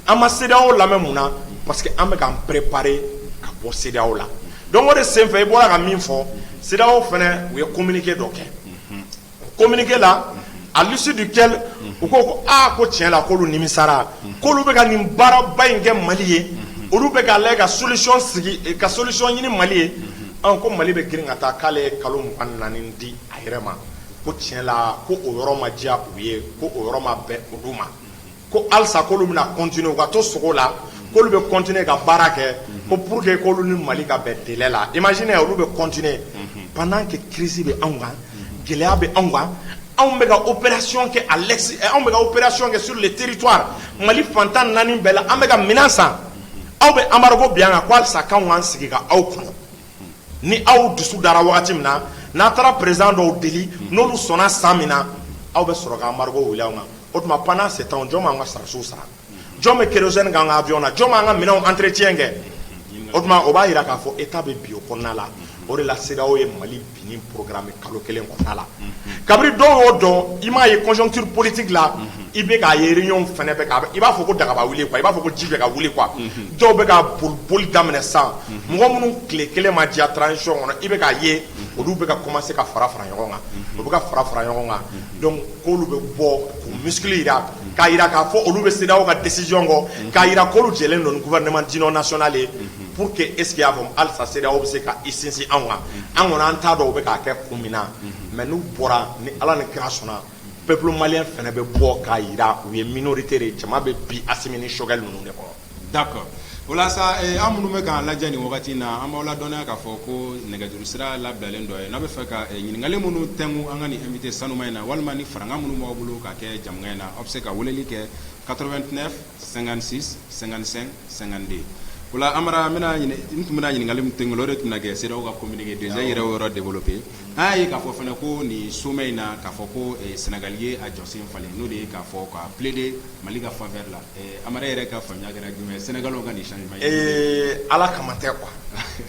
an ma CEDEAO lamɛn mun na parce que an bɛ k'an préparer ka bɔ CEDEAO la donc o de sen fɛ i bɔra ka min fɔ CEDEAO fɛnɛ u ye communiqué dɔ kɛ communiqué la à l'issue duquel u ko ko ko tiɲɛ la k'olu nimisara k'olu bɛ ka nin baaraba in kɛ Mali ye olu bɛ k'a lajɛ ka solution sigi ka solution ɲini Mali ye ko Mali bɛ girin ka taa k'ale ye kalo 24 di a yɛrɛ ma ko tiɲɛ la ko o yɔrɔ ma diya u ye ko o yɔrɔ ma bɛn olu ma ko halisa k'olu bɛna continuer u ka to sogo la k'olu bɛ continuer ka baara kɛ ko pour que k'olu ni Mali ka bɛn délai la imaginez olu bɛ continuer pendant que crise bɛ anw kan gɛlɛya bɛ anw kan anw bɛ ka opération kɛ anw bɛ ka opération kɛ sur le territoire Mali fantan 4 bɛɛ la an bɛ ka minɛn san aw bɛ embargo bi an kan ko halisa k'anw k'an sigi ka aw kɔnɔ ni aw dusu dara wagati min na n'a taara président dɔw deli n'olu sɔnna san min na aw bɛ sɔrɔ ka embargo wuli anw kan o tuma pendant ce temps jɔn b'an ka sarasiw sara jɔn bɛ kérosène k'an ka avion na jɔn b'an ka minɛnw entretien kɛ o tuma o b'a jira k'a fɔ état bɛ bi o kɔnɔna la o de la CEDEAO ye Mali binni programme kalo 1 kɔnɔna la kabiri dɔw y'o dɔn i m'a ye conjoncture politique la i bɛ k'a ye réunion fɛnɛ bɛ ka i b'a fɔ ko daga b'a wuli quoi i b'a fɔ ko ji bɛ ka wuli quoi dɔw bɛ ka boli daminɛ san mɔgɔ minnu tile 1 ma diya transition kɔnɔ i bɛ k'a ye olu bɛ ka commencer ka fara ɲɔgɔn kan u bɛ ka fara ɲɔgɔn kan donc k'olu bɛ bɔ k'u muscle jira k'a jira k'a fɔ olu bɛ CEDEAO ka décision kɔ k'a jira k'olu jɛlen don ni gouvernement d'union nationale ye pour que est ce que y'a fɔ halisa CEDEAO bɛ se ka i sinsin anw kan an kɔni an t'a dɔn u bɛ k'a kɛ kun min na mais n'u bɔra ni Ala ni kira sɔnna peuple malien fɛnɛ bɛ bɔ k'a jira u ye minorité de jama bɛ bi Assimi ni Choguel ninnu de kɔrɔ. D'accord o la sa an minnu bɛ k'an lajɛ nin wagati in na an b'aw ladɔnniya k'a fɔ ko nɛgɛjuru sira labilalen dɔ ye n'a bɛ fɛ ka ɲininkali minnu tɛngu an ka nin invité sanuma in na walima ni faranga minnu b'aw bolo ka kɛ jamukan in na aw bɛ se ka weleli kɛ 89 56 55 52 o la Amara n tun bɛna ɲininkali min tɛngu o de tun bɛna kɛ CEDEAO ka communiqué déjà i yɛrɛ y'o yɔrɔ développé an y'a ye k'a fɔ fɛnɛ ko nin sommet in na k'a fɔ ko Sénégal ye a jɔsen falen n'o de ye k'a fɔ ka plaider Mali ka faveur la Amara yɛrɛ ka faamuya kɛra jumɛn Sénégal ka nin changement ye Ala kama tɛ quoi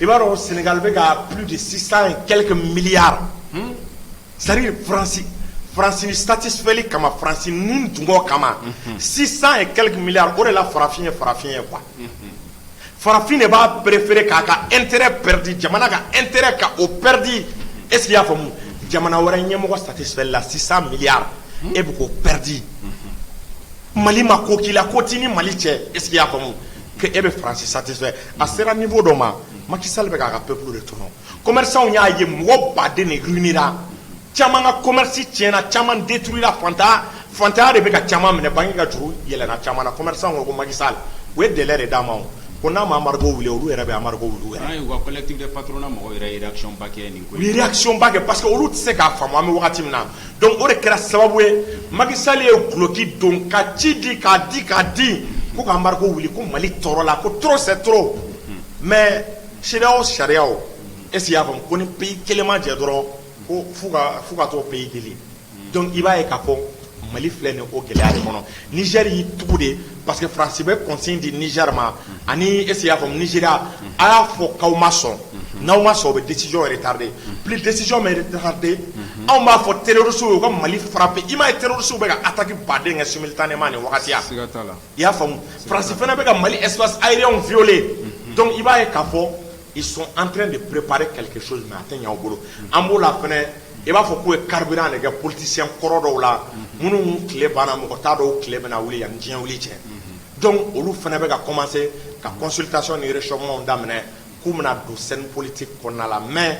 i b'a dɔn Sénégal bɛ ka plus de 600 et quelques milliards c'est-à-dire Fransi satisfait kama Fransi nin dungo kama 600 et quelques milliards o de la farafin ye quoi farafin de b'a préféré k'a ka intérêt perdu jamana ka intérêt ka o perdu est-ce qu'il y a faamu jamana wɛrɛ ɲɛmɔgɔ satisfait la 600 milliards e bɛ k'o perdu Mali ma ko k'i la ko t'i ni Mali cɛ est-ce qu'il y a faamu que e bɛ Faransi satisfait a sera niveau dɔ ma Macky Sall bɛ k'a ka peuple de tɔnɔ commerçants y'a ye mɔgɔ baden de ruinera caman ka commerce tiɲɛna caman détruira fantanya de bɛ ka caman minɛ banque ka juru yɛlɛnna caman na commerçants ko Macky Sall u ye délai de d'a ma ko n'a ma embargo wuli olu yɛrɛ bɛ embargo wuli u yɛrɛ. An ye u ka collectif de patronat mɔgɔw yɛrɛ ye réaction ba kɛ nin ko in. U ye réaction ba kɛ parce que olu tɛ se k'a faamu an bɛ wagati min na donc o de kɛra sababu ye Macky Sall ye guloki don ka ci di k'a di ko ka embargo wuli ko Mali tɔɔrɔ la ko trop c'est trop mais CEDEAO sariyaw est-ce qu'il y a faamu ko ni pays kelen ma jɛ dɔrɔn ko f'u ka t'o pays deli donc i b'a ye k'a fɔ Mali filɛ nin o gɛlɛya de kɔnɔ Niger y'i tugu de parce que France bɛ consigne di Niger ma ani est-ce qu'il y a faamu Nigeria a y'a fɔ k'aw ma sɔn n'aw ma sɔn o bɛ décision retardé plus décision bɛ retardé anw b'a fɔ terroristes u ka Mali frappé i m'a ye terroristes bɛ ka attaque baden kɛ simultanément nin wagati ya i y'a faamu France fana bɛ ka Mali espace aérien violé donc i b'a ye k'a fɔ ils sont en train de préparer quelque chose mais a tɛ ɲɛ u bolo an b'o la fana i b'a fɔ k'u ye carburant de kɛ politicien kɔrɔ dɔw la minnu tile banna mɔgɔ t'a dɔn tile bɛna wuli yanni diɲɛ wuli cɛ donc olu fana bɛ ka commencer ka consultation ni réchauffement daminɛ k'u bɛna don scène politique kɔnɔna la mais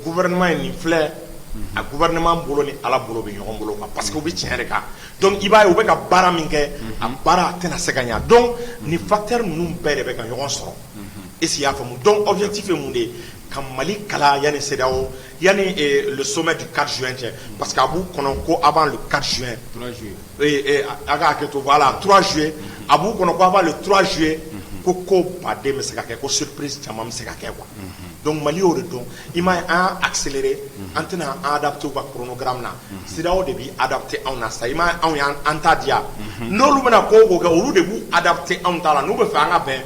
gouvernement in nin filɛ a gouvernement bolo ni Ala bolo bɛ ɲɔgɔn bolo quoi parce que u bɛ tiɲɛ de kan donc i b'a ye u bɛ ka baara min kɛ a baara tɛna se ka ɲɛ donc nin facteur ninnu bɛɛ de bɛ ka ɲɔgɔn sɔrɔ est-ce qu'il y a faamu donc objectif ye mun de ye ka Mali kala yani CEDEAO yani le sommet du 4 juin parce qu'abu kono ko avant le 4 juin 3 juillet aga keto voilà 3 juillet abu kono ko avant le 3 juillet ko bade me se ka ko surprise chama me se ka quoi donc Mali o donc il m'a accéléré antena adapté au chronogramme na CEDEAO de bi adapté on a ça il m'a on antadia nolu bena ko ko olu de bu adapté on ta la no be fa nga ben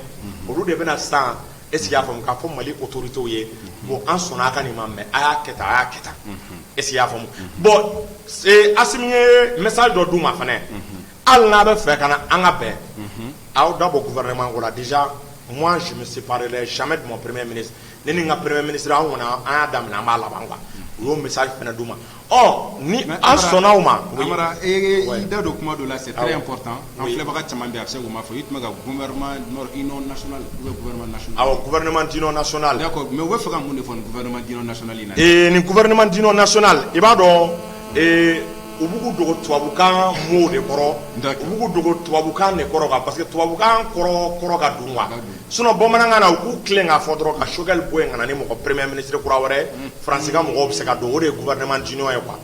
olu de bena sa est-ce qu'il y a femme ka fo Mali autorité ye bon en son aka ni mambe aya keta est-ce qu'il y a femme bon c'est assimilé message do duma fane al na be fa kana anga ben au d'abord gouvernement voilà déjà moi je me séparerai jamais de mon premier ministre ni nga premier ministre on a adam na mala bangwa yo message fana duma oh ni en son auma amara et idée de kuma do là c'est très important en fait baka chamambe abse ko ma fo yitma ga gouvernement nord union national gouvernement national aw gouvernement d'union national d'accord mais wo faka mun defon gouvernement d'union national ina ni gouvernement d'union national ibado ubugu dogo tuabukan mo de koro ubugu dogo tuabukan ne koro parce que tuabukan koro ga dunwa sinon bamananga na ku klenga fodro ka shogal boy ngana ni mo premier ministre kura wore france ga mo go se ka do de gouvernement d'union e quoi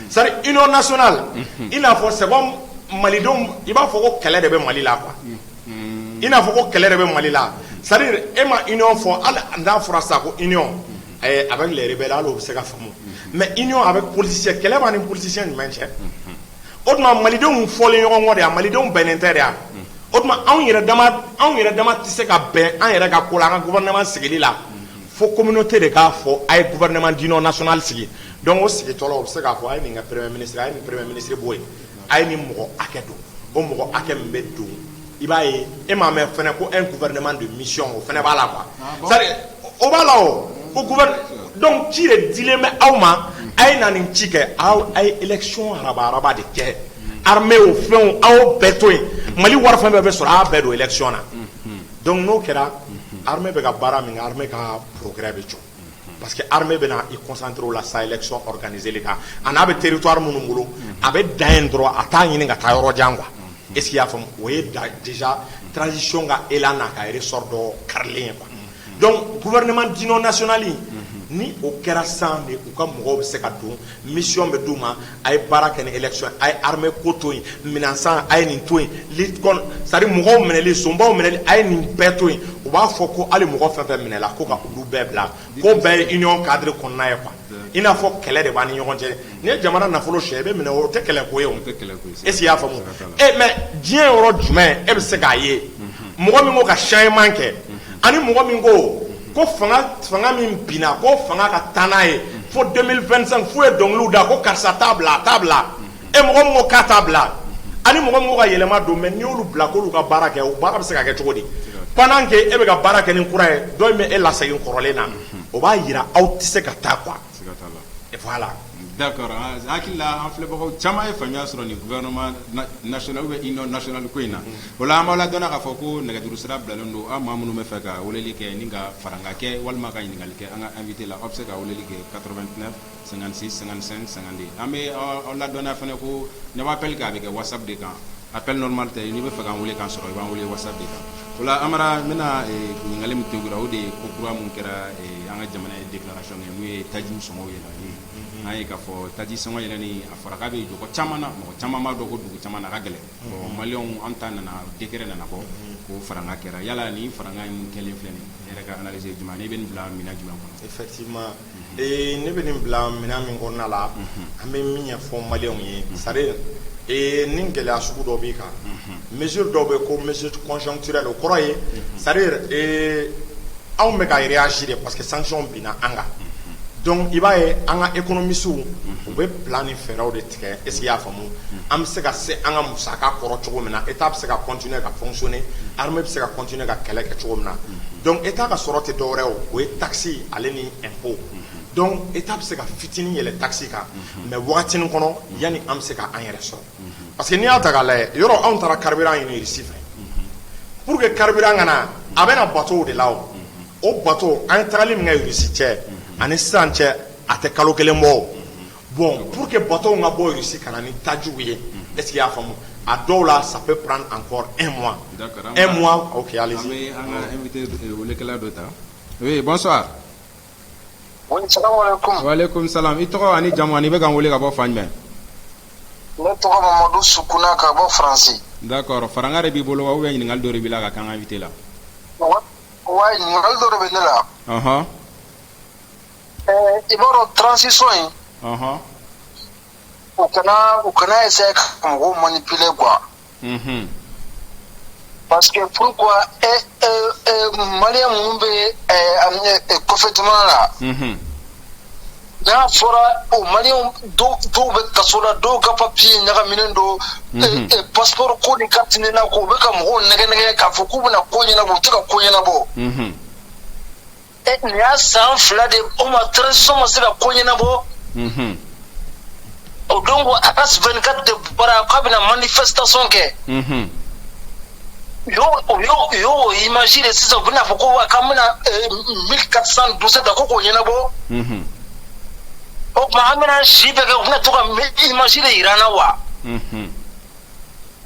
sari union nationale ina fo c'est bon mali dom iba fo ko kele de be mali la quoi ina fo ko kele de be mali la sari e ma union fo ala nda france ko union avec les rebelles alo se ka famu mais union avec politicien quel est un politicien du manche autrement malidon folle yon ngode malidon benenteria autrement on yere dama tisse ka ben on yere ka kola gouvernement sigili la fo communauté de ka fo ay gouvernement d'union national sigi donc o sigi tolo se ka fo ay ni premier ministre boy ay ni mo akedo o mo akembe do ibaye e ma me fene ko un gouvernement de mission o fene bala quoi ça o bala o gouvernement donc qui est dilemme auma ay nanin chike ay élection araba de ke armée au fond au betoy mali war fa be so a bedo élection na donc no kera armée be ga bara mi armée ka progrès be cho parce que armée be na i concentré la sa élection organisée les cas ana be territoire munungulu abe d'un droit ata yin nga ta yoro jangwa est ce qu'il y a fam oui déjà transition ga elana ka ressort do carlin quoi donc gouvernement d'union nationale ni au kera sande u ka mogo be se ka don mission be duma ay baraka ni election ay armée koto yi minansan ay ni toy lit kon sari mogo meneli somba meneli ay ni beto yi u ba fo ko ali mogo fa menela ko ka ulu bebla ko be union cadre kon na quoi ina fo kele de bani nyon je ni jamana na folo shebe mena o te kele ko yo est ce ya fa mo mais dien oro jumain e be se ka ye mogo mi ngo ka changement ke ani mogo mi ngo ko fanga min bina ko fanga ka tanaye fo 2025 fo e donglu da ko karsa tabla e mo ka tabla ani mo ka yelema do men ni olu bla ko lu ka baraka o ba ka se ka ke chogodi pendant que e be ka baraka ni kuraye do me e la se nkorolena o ba yira aw tise ka ta quoi et voilà d'accord akilla en flebo chama e fanya soro ni gouvernement national ou union national ko ina wala ma la dona ka foko nega duru sira blalondo amamunu me faka woleli ke ninga faranga ke walma ka ningal ke anga invité la obseka woleli ke 89 56 55 50 ame on la dona fane ko ne m'appelle ka avec WhatsApp de kan appel normal te ni be faka wole kan soro ba wole WhatsApp de kan wala amara mena ningal mi tengura o de ko kura mun kera anga jamana déclaration e mu tajim somo yela ay ka fo taji songo yelani afara be joko chamana mo chamama do ko dugu chamana ka gele o malion antana na dekere na ko ko faranga kera yala ni faranga mun kelen fleni ere ka analyser juma ne ben bla mina juma ko effectivement ne ben bla mina min ko nala ambe minya fo malion yi sare ningela suku do bi ka mesure do be ko mesure conjoncturelle o croye sare aw me ka réagir parce que sanction bina anga donc il va y avoir une économie sous on peut planer faire au détruire est-ce qu'il y a fameux am se ka se anga musaka koro chogo mena étape se ka continuer à fonctionner armée se ka continuer à kele ke chogo mena donc état ka soroti doreo o taxi aleni impôt donc étape se ka fitini les taxi ka mais watini kono yani am se ka en reso parce que ni ata ka le yoro on tara carburant ni receive pour que carburant ngana abena bateau de là o bateau en trali nga receive ani sanche ate kalo kelen mo bon pour que bateau nga boy ici kana ni tajuye est-ce qu'il y a famu a dola ça peut prendre encore un mois d'accord un mois OK allez-y on a invité le kala dota oui bonsoir Oui, salam alaikum. Wa alaikum salam. I tɔgɔ ani jamu ani bɛ k'an wele ka bɔ fan jumɛn? Ne tɔgɔ Mamadou Sukuna ka bɔ Faransi. D'accord. Faranga de b'i bolo wa ou bien ɲininkali dɔ de b'i la ka k'an ka invité la? Ouais, ɲininkali dɔ de bɛ ne la. Ɔhɔn. I b'a dɔn transition in. Ɔhɔn. U kana essayer ka mɔgɔw manipuler quoi. Parce que pourquoi Malien minnu bɛ kɔfɛ jamana la. N'a fɔra o Malien dɔw bɛ kaso la dɔw ka papier ɲagaminen don passeport ko ni carte na ko bɛ ka mɔgɔw nɛgɛ k'a fɔ k'u bɛna ko ɲɛnabɔ u tɛ ka ko ɲɛnabɔ. Nin y'a san 2 de o ma transition ma se ka ko ɲɛnabɔ. O donc a ka 24 de bɔra k'a bɛna manifestation kɛ. Yo imagine sisan u bɛna fɔ ko k'an bɛna 1412 ta ko k'o ɲɛnabɔ. O tuma an bɛna si bɛɛ kɛ u bɛna to ka image de yira an na wa.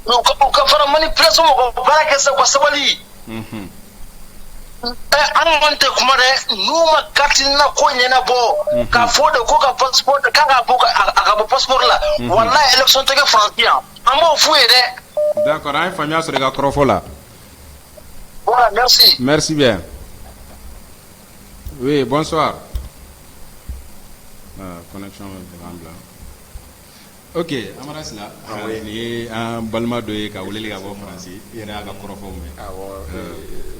U ka fara manipulation mɔgɔ baara kɛ sa u ka sabali. An kɔni tɛ kuma dɛ n'u ma carte na ko ɲɛnabɔ k'a fɔ de ko ka passeport k'a ka bɔ passeport la walahi élection tɛ kɛ Faransi yan an b'o f'u ye dɛ. D'accord, an ye faamuya sɔrɔ i ka kɔrɔfɔ la. Voilà, merci. Merci bien. Oui, bonsoir. Connexion bla. Ok, Amara Sila. Ni ye an balima dɔ ye ka weleli ka bɔ Faransi. I yɛrɛ y'a ka kɔrɔfɔw mɛn.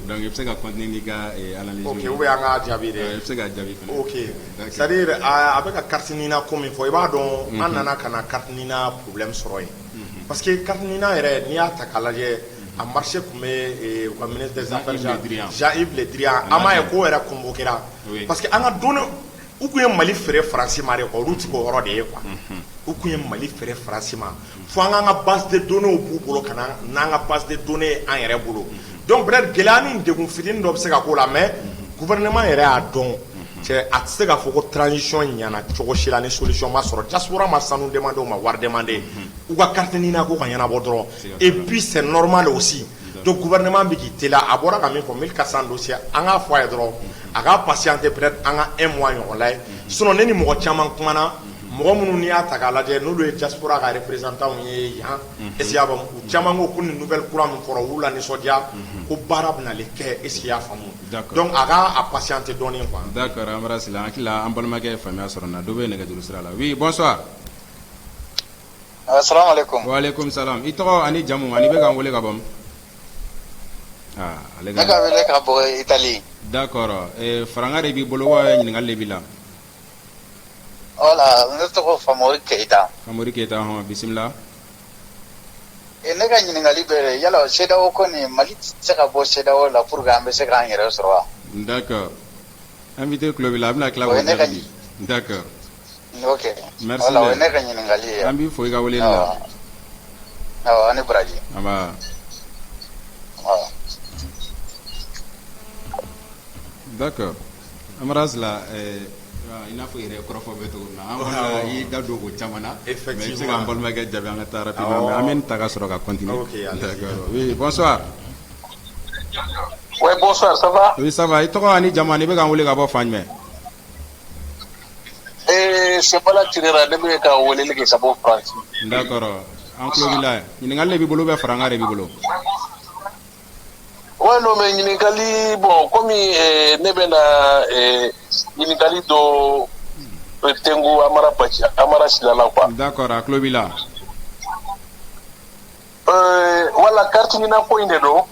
Donc i bɛ se ka continuer n'i ka analyse. Ok, ou bien an ka jaabi de. I bɛ se ka jaabi fana. Ok, c'est-à-dire a bɛ ka carte nina ko min fɔ i b'a dɔn an nana ka na carte nina problème sɔrɔ yen. Parce que carte nina yɛrɛ n'i y'a ta k'a lajɛ a marché tun bɛ u ka ministre des affaires Jean-Yves Le Drian an m'a ye ko yɛrɛ convoqué ra parce que an ka données u tun ye Mali feere Faransi ma de quoi olu tɛ k'o yɔrɔ de ye quoi u tun ye Mali feere Faransi ma fo an k'an ka base de données b'u bolo ka na n'an ka base de données an yɛrɛ bolo donc peut-être gɛlɛya ni degun fitinin dɔ bɛ se ka k'o la mais gouvernement yɛrɛ y'a dɔn cɛ a tɛ se k'a fɔ ko transition ɲɛna cogo si la ni solution ma sɔrɔ diaspora ma sanu demander u ma wari demander u ka carte nina ko ka ɲɛnabɔ dɔrɔn et puis c'est normal aussi donc gouvernement bɛ k'i teliya a bɔra ka min fɔ 1400 dossiers an k'a fɔ a ye dɔrɔn a k'a patienter peut-être an ka 1 mois ɲɔgɔn la ye sinon ne ni mɔgɔ caman kumana mɔgɔ minnu n'i y'a ta k'a lajɛ n'olu ye diaspora ka représentants ye yan est-ce que y'a faamu u caman ko ni nouvelle kura min fɔra u y'u la nisɔndiya ko baara bɛnalen kɛ est-ce que y'a faamu donc a ka patienter dɔɔnin quoi. D'accord, Amara Sila an hakili la an balimakɛ ye faamuya sɔrɔ n na dɔ bɛ nɛgɛjuru sira la oui bonsoir. Assalamu alaikum. Wa alaikum salam. I tɔgɔ ani jamu ani bɛ k'an wele ka bɔ min? Ne ka wele ka bɔ Italie. D'accord, faranga de b'i bolo wa ɲininkali de b'i la? Voilà, ne tɔgɔ Famori Keita. Famori Keita hɔn bisimila. Ne ka ɲininkali bɛ yala CEDEAO kɔni Mali tɛ se ka bɔ CEDEAO la pour que an bɛ se k'an yɛrɛ sɔrɔ wa? D'accord. Invité tulo b'i la a bɛna tila k'o jaabi. D'accord. Ok. Merci. Voilà, o ye ne ka ɲininkali ye. An b'i fo i ka weleli la. Awɔ, an ni baraji. Aba. D'accord. Amara Sila i n'a fɔ yɛrɛ kɔrɔfɔ bɛ cogo min na an kɔni y'i da don o caman na mais i bɛ se k'an balimakɛ jaabi an ka taa rapidement mais an bɛ nin ta ka sɔrɔ ka continuer. D'accord. Oui, bonsoir. Oui, bonsoir, ça va? Oui, ça va. I tɔgɔ ani jamu ani bɛ k'an wele ka bɔ fan jumɛn? C'est Bala Tirera ne bɛ ka weleli kɛ ka bɔ France. D'accord. An tulo b'i la ɲininkali de b'i bolo ou faranga de b'i bolo? Ouais, non, mais ɲininkali bon comme ne bɛ na ɲininkali dɔ tengu Amara Sila la quoi. D'accord, a tulo b'i la. Voilà, carte ɲina ko in de don.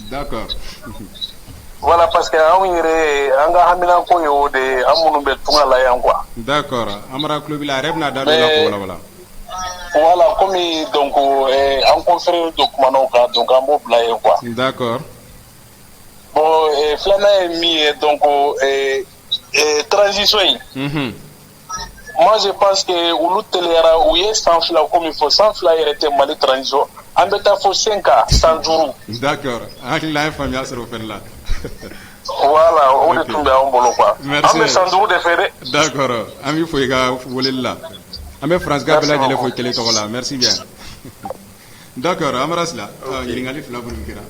D'accord. Voilà, parce que anw yɛrɛ an ka hamina ko ye o de an minnu bɛ tunga la yan quoi. D'accord, Amara tulo b'i la a yɛrɛ bɛna da don la k'o walawala. Voilà, comme donc an conféré dɔ kumana o kan donc an b'o bila yen quoi. D'accord. Bon, filanan ye min ye donc transition in. Moi je pense que olu teliyara u ye san 2 comme il faut san 2 yɛrɛ tɛ Mali transition an bɛ taa fo 5 ans san 5. D'accord, hakili la an ye faamuya sɔrɔ o fɛnɛ la. Voilà, o de tun bɛ an bolo quoi. Merci. An bɛ san 5 de fɛ dɛ. D'accord, an b'i fo i ka weleli la. An bɛ France ka bɛɛ lajɛlen fo i kelen tɔgɔ la. Merci bien. D'accord, Amarasla.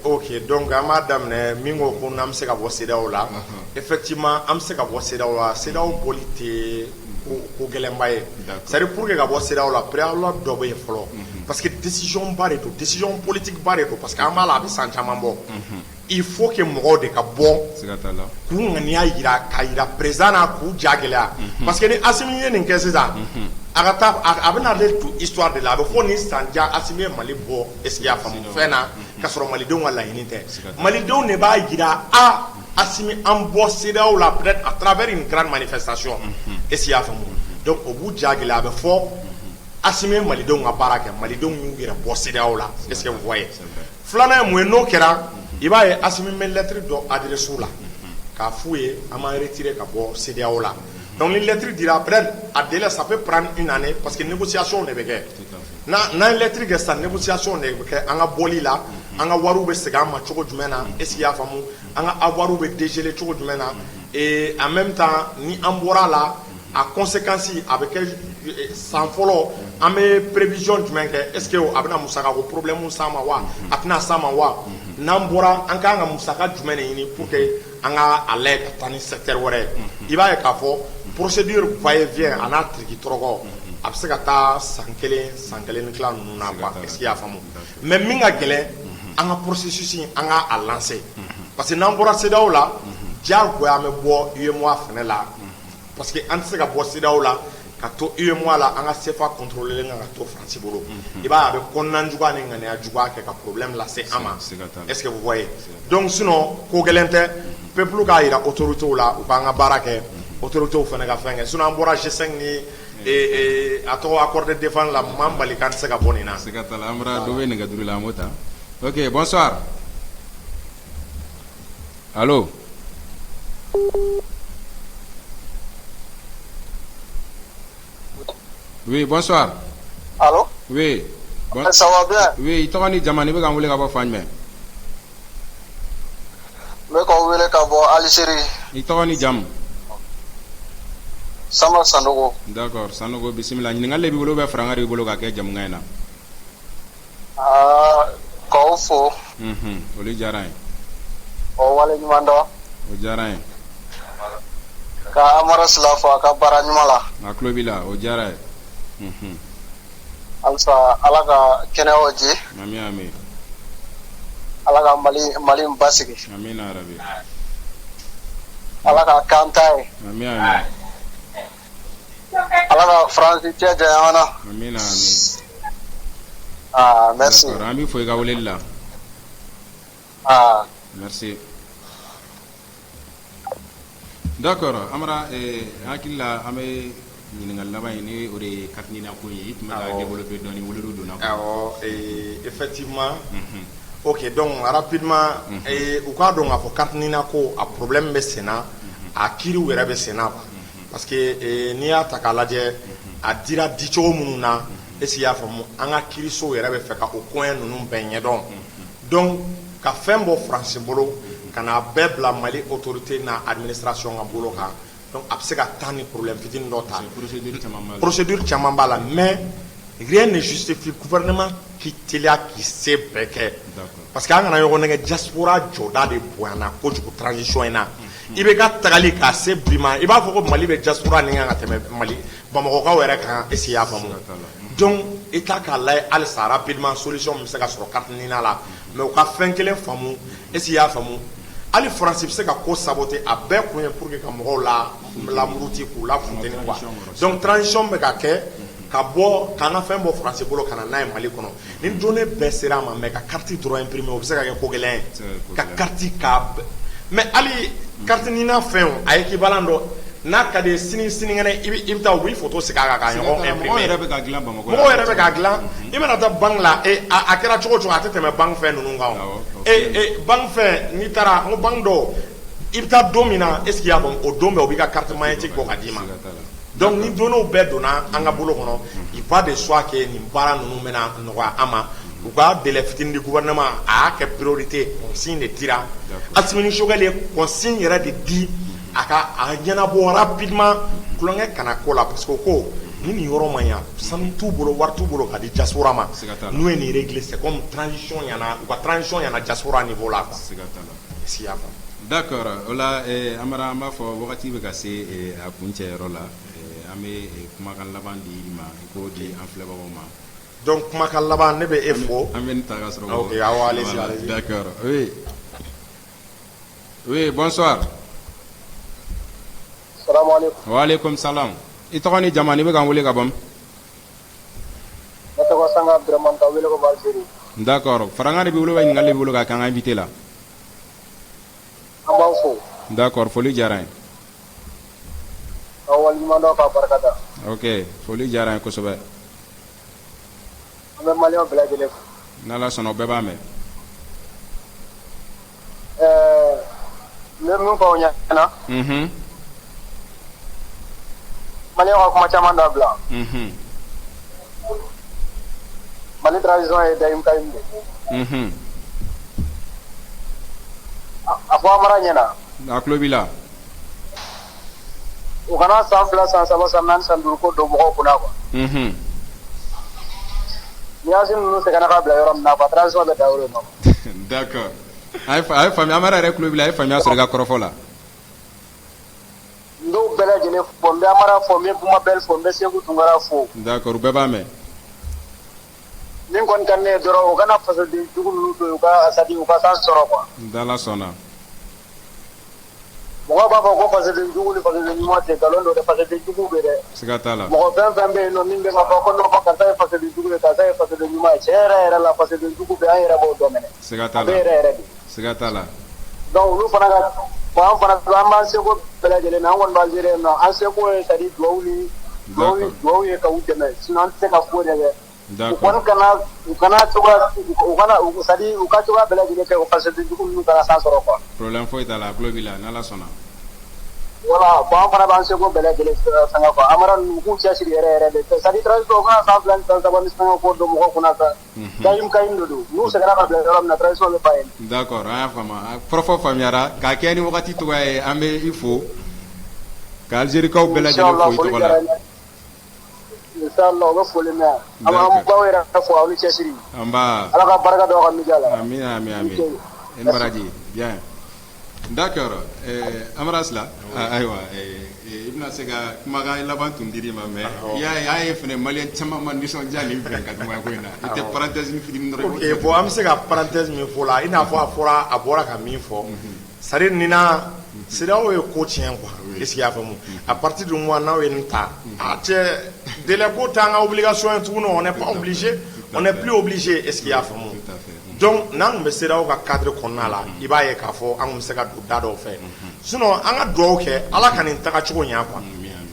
Ok, donc Amadam Mingo Kunam Sega Bosedaola. Effectivement, Amsega Bosedaola, Sedao Polite au Gelembaye. C'est pour que Bosedaola, préalable d'obéir follow. Parce que décision barreto, décision politique barreto, parce qu'Amala a Santamambo. Il faut que Moro de Cabon, Kounia ira, Kaira, Présana, Kou Jagela. Parce que les assimilés n'en ça. Agata abena le tout histoire de la foni sanja assimilé Malibo eskia famu fena kasoro Malidon wala inite Malidon ne ba gira a assimilé en bossédao la peut-être à travers une grande manifestation eskia famu donc au bout jagela be fo assimilé Malidon a baraka Malidon ngira bossédao la est-ce que vous voyez flana mo no kera iba assimilé lettre do adresse la ka foué ama retirer ka bo CEDEAO la. Donc les lettres dira après à délai ça peut prendre une année parce que négociation ne veut na lettre que ça négociation ne veut anga boli la anga waru be sega ma choko jumena est-ce qu'il y a famu anga awaru be dégeler choko jumena et en même temps ni ambora la à conséquence avec sans follow ame prévision jumena est-ce que abna musaka ko problème sama wa atna sama wa nambora anga musaka jumena ini pour que anga alerte tani secteur wore iba e kafo procédure va-et-vient en a triki trogo a bɛ se ka taa san kelen ni tila ninnu na quoi est-ce qu'il y a faamu mais min ka gɛlɛn an ka processus in an ka a lancer parce que n'an bɔra CEDEAO la diyagoya an bɛ bɔ UEMOA fɛnɛ la parce que an tɛ se ka bɔ CEDEAO la ka to UEMOA la an ka CFA contrôler kan ka to France bolo i b'a ye a bɛ kɔnɔna juguya ni ŋaniya juguya kɛ ka problème lase an ma est-ce que vous voyez donc sinon ko gɛlɛn tɛ peuple k'a yira autorités la u k'an ka baara kɛ autorité au fana ka fɛn kɛ sinon an bɔra G5 ni a tɔgɔ accord de défense la man bali kan tɛ se ka bɔ nin na. Sigatala an bɔra dɔ bɛ nɛgɛjuru la an b'o ta. Ok, bonsoir. Allô. Oui, bonsoir. Allô. Oui. Bon. Ça va bien. Oui, i tɔgɔ ni jamu i bɛ k'an wele ka bɔ fan jumɛn. N bɛ k'aw wele ka bɔ Algérie. I tɔgɔ ni jamu. Sama Sanogo. D'accord, Sanogo bisimila. Ɲininkali de b'i bolo bɛ faranga de b'i bolo ka kɛ jamukan in na. K'aw fo. Olu diyara n ye. O wale ɲuman dɔn. O diyara n ye. Ka Amara Sila fo a ka baara ɲuman la. A tulo b'i la, o diyara n ye. Halisa Ala ka kɛnɛyaw di. Ami ami. Ala ka Mali basigi. Ami na rabi. Ala ka kan ta ye. Ami ami. Ala ka France cɛ janya na. Ami na ami. Merci. D'accord, an b'i fo i ka weleli la. Merci. D'accord, Amara hakili la an bɛ ɲininkali laban in ni o de ye carte ɲini ko ye i tun bɛ ka développer dɔɔni weleliw donna. Awɔ, effectivement. Ok, donc rapidement u k'a dɔn k'a fɔ carte ɲini ko a problème bɛ sen na a kiiriw yɛrɛ bɛ sen na parce que n'i y'a ta k'a lajɛ a dira dicogo minnu na est-ce qu'il y'a faamu an ka kiirisow yɛrɛ bɛ fɛ ka o coin ninnu bɛɛ ɲɛdɔn donc ka fɛn bɔ France bolo ka n'a bɛɛ bila Mali autorité na administration ka bolo kan donc a bɛ se ka taa ni problème fitinin dɔ ta procédure caman b'a la mais rien ne justifie gouvernement qui teliya k'i se bɛɛ kɛ parce que an kana ɲɔgɔn nɛgɛ diaspora jɔda de bonyana kojugu transition in na i bɛ ka tagali k'a se bi ma i b'a fɔ ko Mali bɛ diaspora ni kan ka tɛmɛ Mali Bamakɔkaw yɛrɛ kan est-ce qu'il y'a faamu donc i t'a k'a lajɛ halisa rapidement solution bɛ se ka sɔrɔ carte ɲini la mais u ka fɛn kelen faamu est-ce qu'il y'a faamu hali France bɛ se ka ko saboter a bɛɛ kun ye pour que ka mɔgɔw lamuruti k'u lafunteni quoi donc transition bɛ ka kɛ ka bɔ k'an ka fɛn bɔ France bolo ka na n'a ye Mali kɔnɔ ni données bɛɛ sera a ma mais ka carte dɔrɔn imprimer o bɛ se ka kɛ ko gɛlɛn ye ka carte k'a mais hali carte ɲini fɛn o a équivalent dɔ n'a ka di sinikɛnɛ i bɛ taa u b'i photo sigi a kan ka ɲɔgɔn imprimer mɔgɔw yɛrɛ bɛ k'a dilan i mana taa banque la a kɛra cogo o cogo a tɛ tɛmɛ banque fɛn ninnu kan banque fɛn n'i taara n ko banque dɔw i bɛ taa don min na est-ce qu'il y a o don bɛɛ u b'i ka carte magnétique bɔ ka d'i ma donc ni données bɛɛ donna an ka bolo kɔnɔ il va de soi que nin baara ninnu bɛna nɔgɔya an ma u ka délai fitinin di gouvernement a y'a kɛ priorité consigne de dira Assimi Goïta ye consigne yɛrɛ de di a ɲɛnabɔ rapidement kulonkɛ kana ko la parce que o ko ni nin yɔrɔ man ɲa sanu t'u bolo wari t'u bolo ka di diaspora ma n'u ye nin régler c'est comme transition ɲana u ka transition ɲana diaspora niveau la quoi est-ce qu'il y a pas d'accord ola amara an b'a fɔ wagati bɛ ka se a kuncɛ yɔrɔ la an bɛ kumakan laban di ma i k'o di an filɛbagaw ma donc kumakan laban ne bɛ e fo an bɛ nin ta ka sɔrɔ ok awɔ allez-y d'accord oui bonsoir salamu alaikum wa alaikum salam i tɔgɔ ni jamu ni bɛ k'an wele ka bɔ min ne tɔgɔ Sanga Abdurahmane ka wele ka bɔ Algérie d'accord Faranga de bɛ wele wa ɲininkali de bɛ wele ka k'an ka invité la an b'aw fo d'accord foli diyara n ye ka waleɲuman dɔn k'a barikada ok foli diyara n ye kosɛbɛ an bɛ maliyɛnw bɛɛ lajɛlen fo n'Ala sɔnna o bɛɛ b'a mɛn n bɛ min fɔ aw ɲɛna maliyɛnw ka kuma caman dabila Mali transition ye Dayim Kayim de a fɔ Amara ɲɛna a tulo b'i la u kana san 2 san 3 san 4 san 5 ko don mɔgɔw kunna quoi ni Asi ninnu sɛgɛnna ka bila yɔrɔ min na quoi transition bɛ da o de ma d'accord a ye faamuya Amara yɛrɛ tulo b'i la a ye faamuya sɔrɔ i ka kɔrɔfɔ la n b'u bɛɛ lajɛlen fo n bɛ Amara fo n bɛ Buma Bɛl fo n bɛ Seku Tunkara fo d'accord u bɛɛ b'a mɛn min kɔni ka ne ye dɔrɔn u kana fasoden jugu ninnu to yen u ka sadi u ka san sɔrɔ quoi n'Ala sɔnna mɔgɔw b'a fɔ ko fasoden jugu ni fasoden ɲuman tɛ nkalon don dɛ fasoden jugu bɛ dɛ siga t'a la mɔgɔ fɛn fɛn bɛ yen nɔ min bɛ ka fɔ ko non karisa ye fasoden jugu ye karisa ye fasoden ɲuman ye tiɲɛ yɛrɛ la fasoden jugu bɛ an yɛrɛ b'o dɔn mɛnɛ siga t'a a la bɛ yɛrɛ de siga t'a la donc olu fana ka bon an fana an b'an seko bɛɛ lajɛlen na an kɔni b'an seere nɔ an seko ye c'est à dire duwawu ye ka u dɛmɛ sinon an tɛ se ka foyi de kɛ u kɔni kana cogoya c'est à dire u ka cogoya bɛɛ lajɛlen kɛ o fasoden jugu ninnu kana san sɔrɔ quoi problème foyi t'a la a tulo b'i la n'Ala sɔnna voilà bon an fana b'an seko bɛɛ lajɛlen fɛngɛ quoi Amara ninnu u k'u cɛsiri yɛrɛ yɛrɛ de c'est à dire transition u kana san 2 ni san 3 ni fɛngɛ ko don mɔgɔw kunna sa Dayim Kayim de don n'u sɛgɛnna ka bila yɔrɔ min na transition bɛ ban yen d'accord an y'a faamu kɔrɔfɔ faamuyara k'a kɛ ni wagati tɔgɔ ye an bɛ i fo ka Algérikaw bɛɛ lajɛlen fo i tɔgɔ la inchallah o bɛ foli mɛn an baw yɛrɛ fo aw ni cɛsiri an b'a Ala ka barika don aw ka media la amin i baraji bien d'accord Amara Sila ayiwa i bɛna se ka kumakan laban tun dir'i ma mais i y'a ye an ye fɛnɛ maliyɛn caman ma nisɔndiya nin fɛ ka tɛmɛ ko in na i tɛ parenthèse fitinin dɔrɔn ok bon an bɛ se ka parenthèse min fɔ la i n'a fɔ a bɔra ka min fɔ c'est à dire nin na CEDEAO ye ko tiɲɛ quoi est ce que i y'a faamu à partir du moment n'aw ye nin ta a cɛ délai ko t'an ka obligation ye tuguni on n'est pas obligé on n'est plus obligé est ce que i y'a faamu donc n'an tun bɛ CEDEAO ka cadre kɔnɔna la i b'a ye k'a fɔ an tun bɛ se ka don da dɔw fɛ sinon an ka dugawu kɛ Ala ka nin tagacogo ɲɛ quoi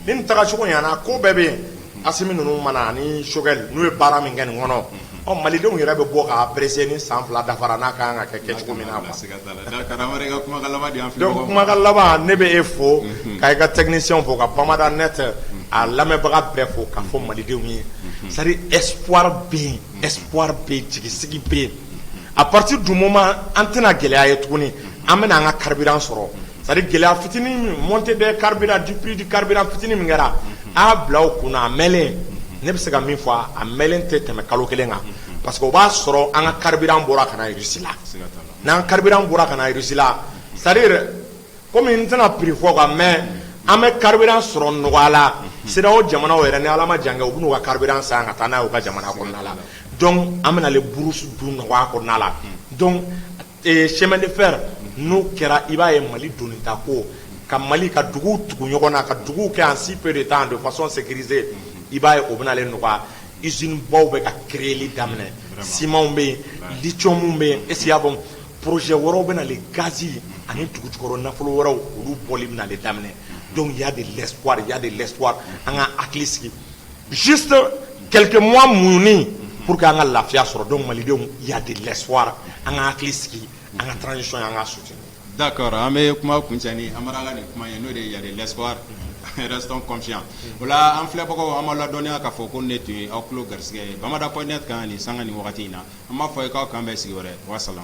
ni nin tagacogo ɲɛna ko bɛɛ bɛ yen Asimi ninnu mana ani Choguel n'u ye baara min kɛ nin kɔnɔ malidenw yɛrɛ bɛ bɔ ka apprécier ni san 2 dafara n'a ka kan ka kɛ kɛcogo min na quoi donc kumakan laban ne bɛ e fo ka i ka technicien fo ka Bamada net a lamɛnbaga bɛɛ fo ka fɔ malidenw ye c'est à dire espoir bɛ yen espoir bɛ yen jigisigi bɛ yen à partir du moment an tɛna gɛlɛya ye tuguni an bɛna an ka carburant sɔrɔ c'est à dire gɛlɛya fitinin montée de carburant du prix du carburant fitinin min kɛra a bila u kunna a mɛnlen ne bɛ se ka min fɔ a mɛnlen tɛ tɛmɛ kalo 1 kan parce que o b'a sɔrɔ an ka carburant bɔra ka na Russie la n'an carburant bɔra ka na Russie la c'est à dire komi n tɛna prix fɔ quoi mais an bɛ carburant sɔrɔ nɔgɔya la CEDEAO jamanaw yɛrɛ ni Ala ma jan kɛ u bɛ n'u ka carburant san ka taa n'a ye u ka jamana kɔnɔna la donc an bɛna le bourse dun nɔgɔya kɔnɔna la donc chemin de fer n'o kɛra i b'a ye Mali donnita ko ka Mali ka duguw tugu ɲɔgɔn na ka duguw kɛ en si peu de temps de façon sécurisée i b'a ye o bɛna le nɔgɔya usine baw bɛ ka créer daminɛ ciment bɛ yen lithium bɛ yen est ce que i y'a faamu projet wɛrɛw bɛna le gaz ani dugujukɔrɔ nafolo wɛrɛw olu bɔli bɛna le daminɛ donc il y a de l'espoir an ka hakili sigi juste quelques mois muɲuni pour que an ka lafiya sɔrɔ donc malidenw il y a de l'espoir an ka hakili sigi an ka transition an ka soutenir d'accord an bɛ kuma kuncɛ ni Amara ka nin kuma ye n'o de il y a de l'espoir restons confiants o la an filɛbagaw an b'a ladɔnniya k'a fɔ ko ne tun ye aw tulo garisɛgɛ ye Bamada.net kan nin sanga ni wagati in na an b'a fɔ k'aw k'an bɛn sigi wɛrɛ wa salam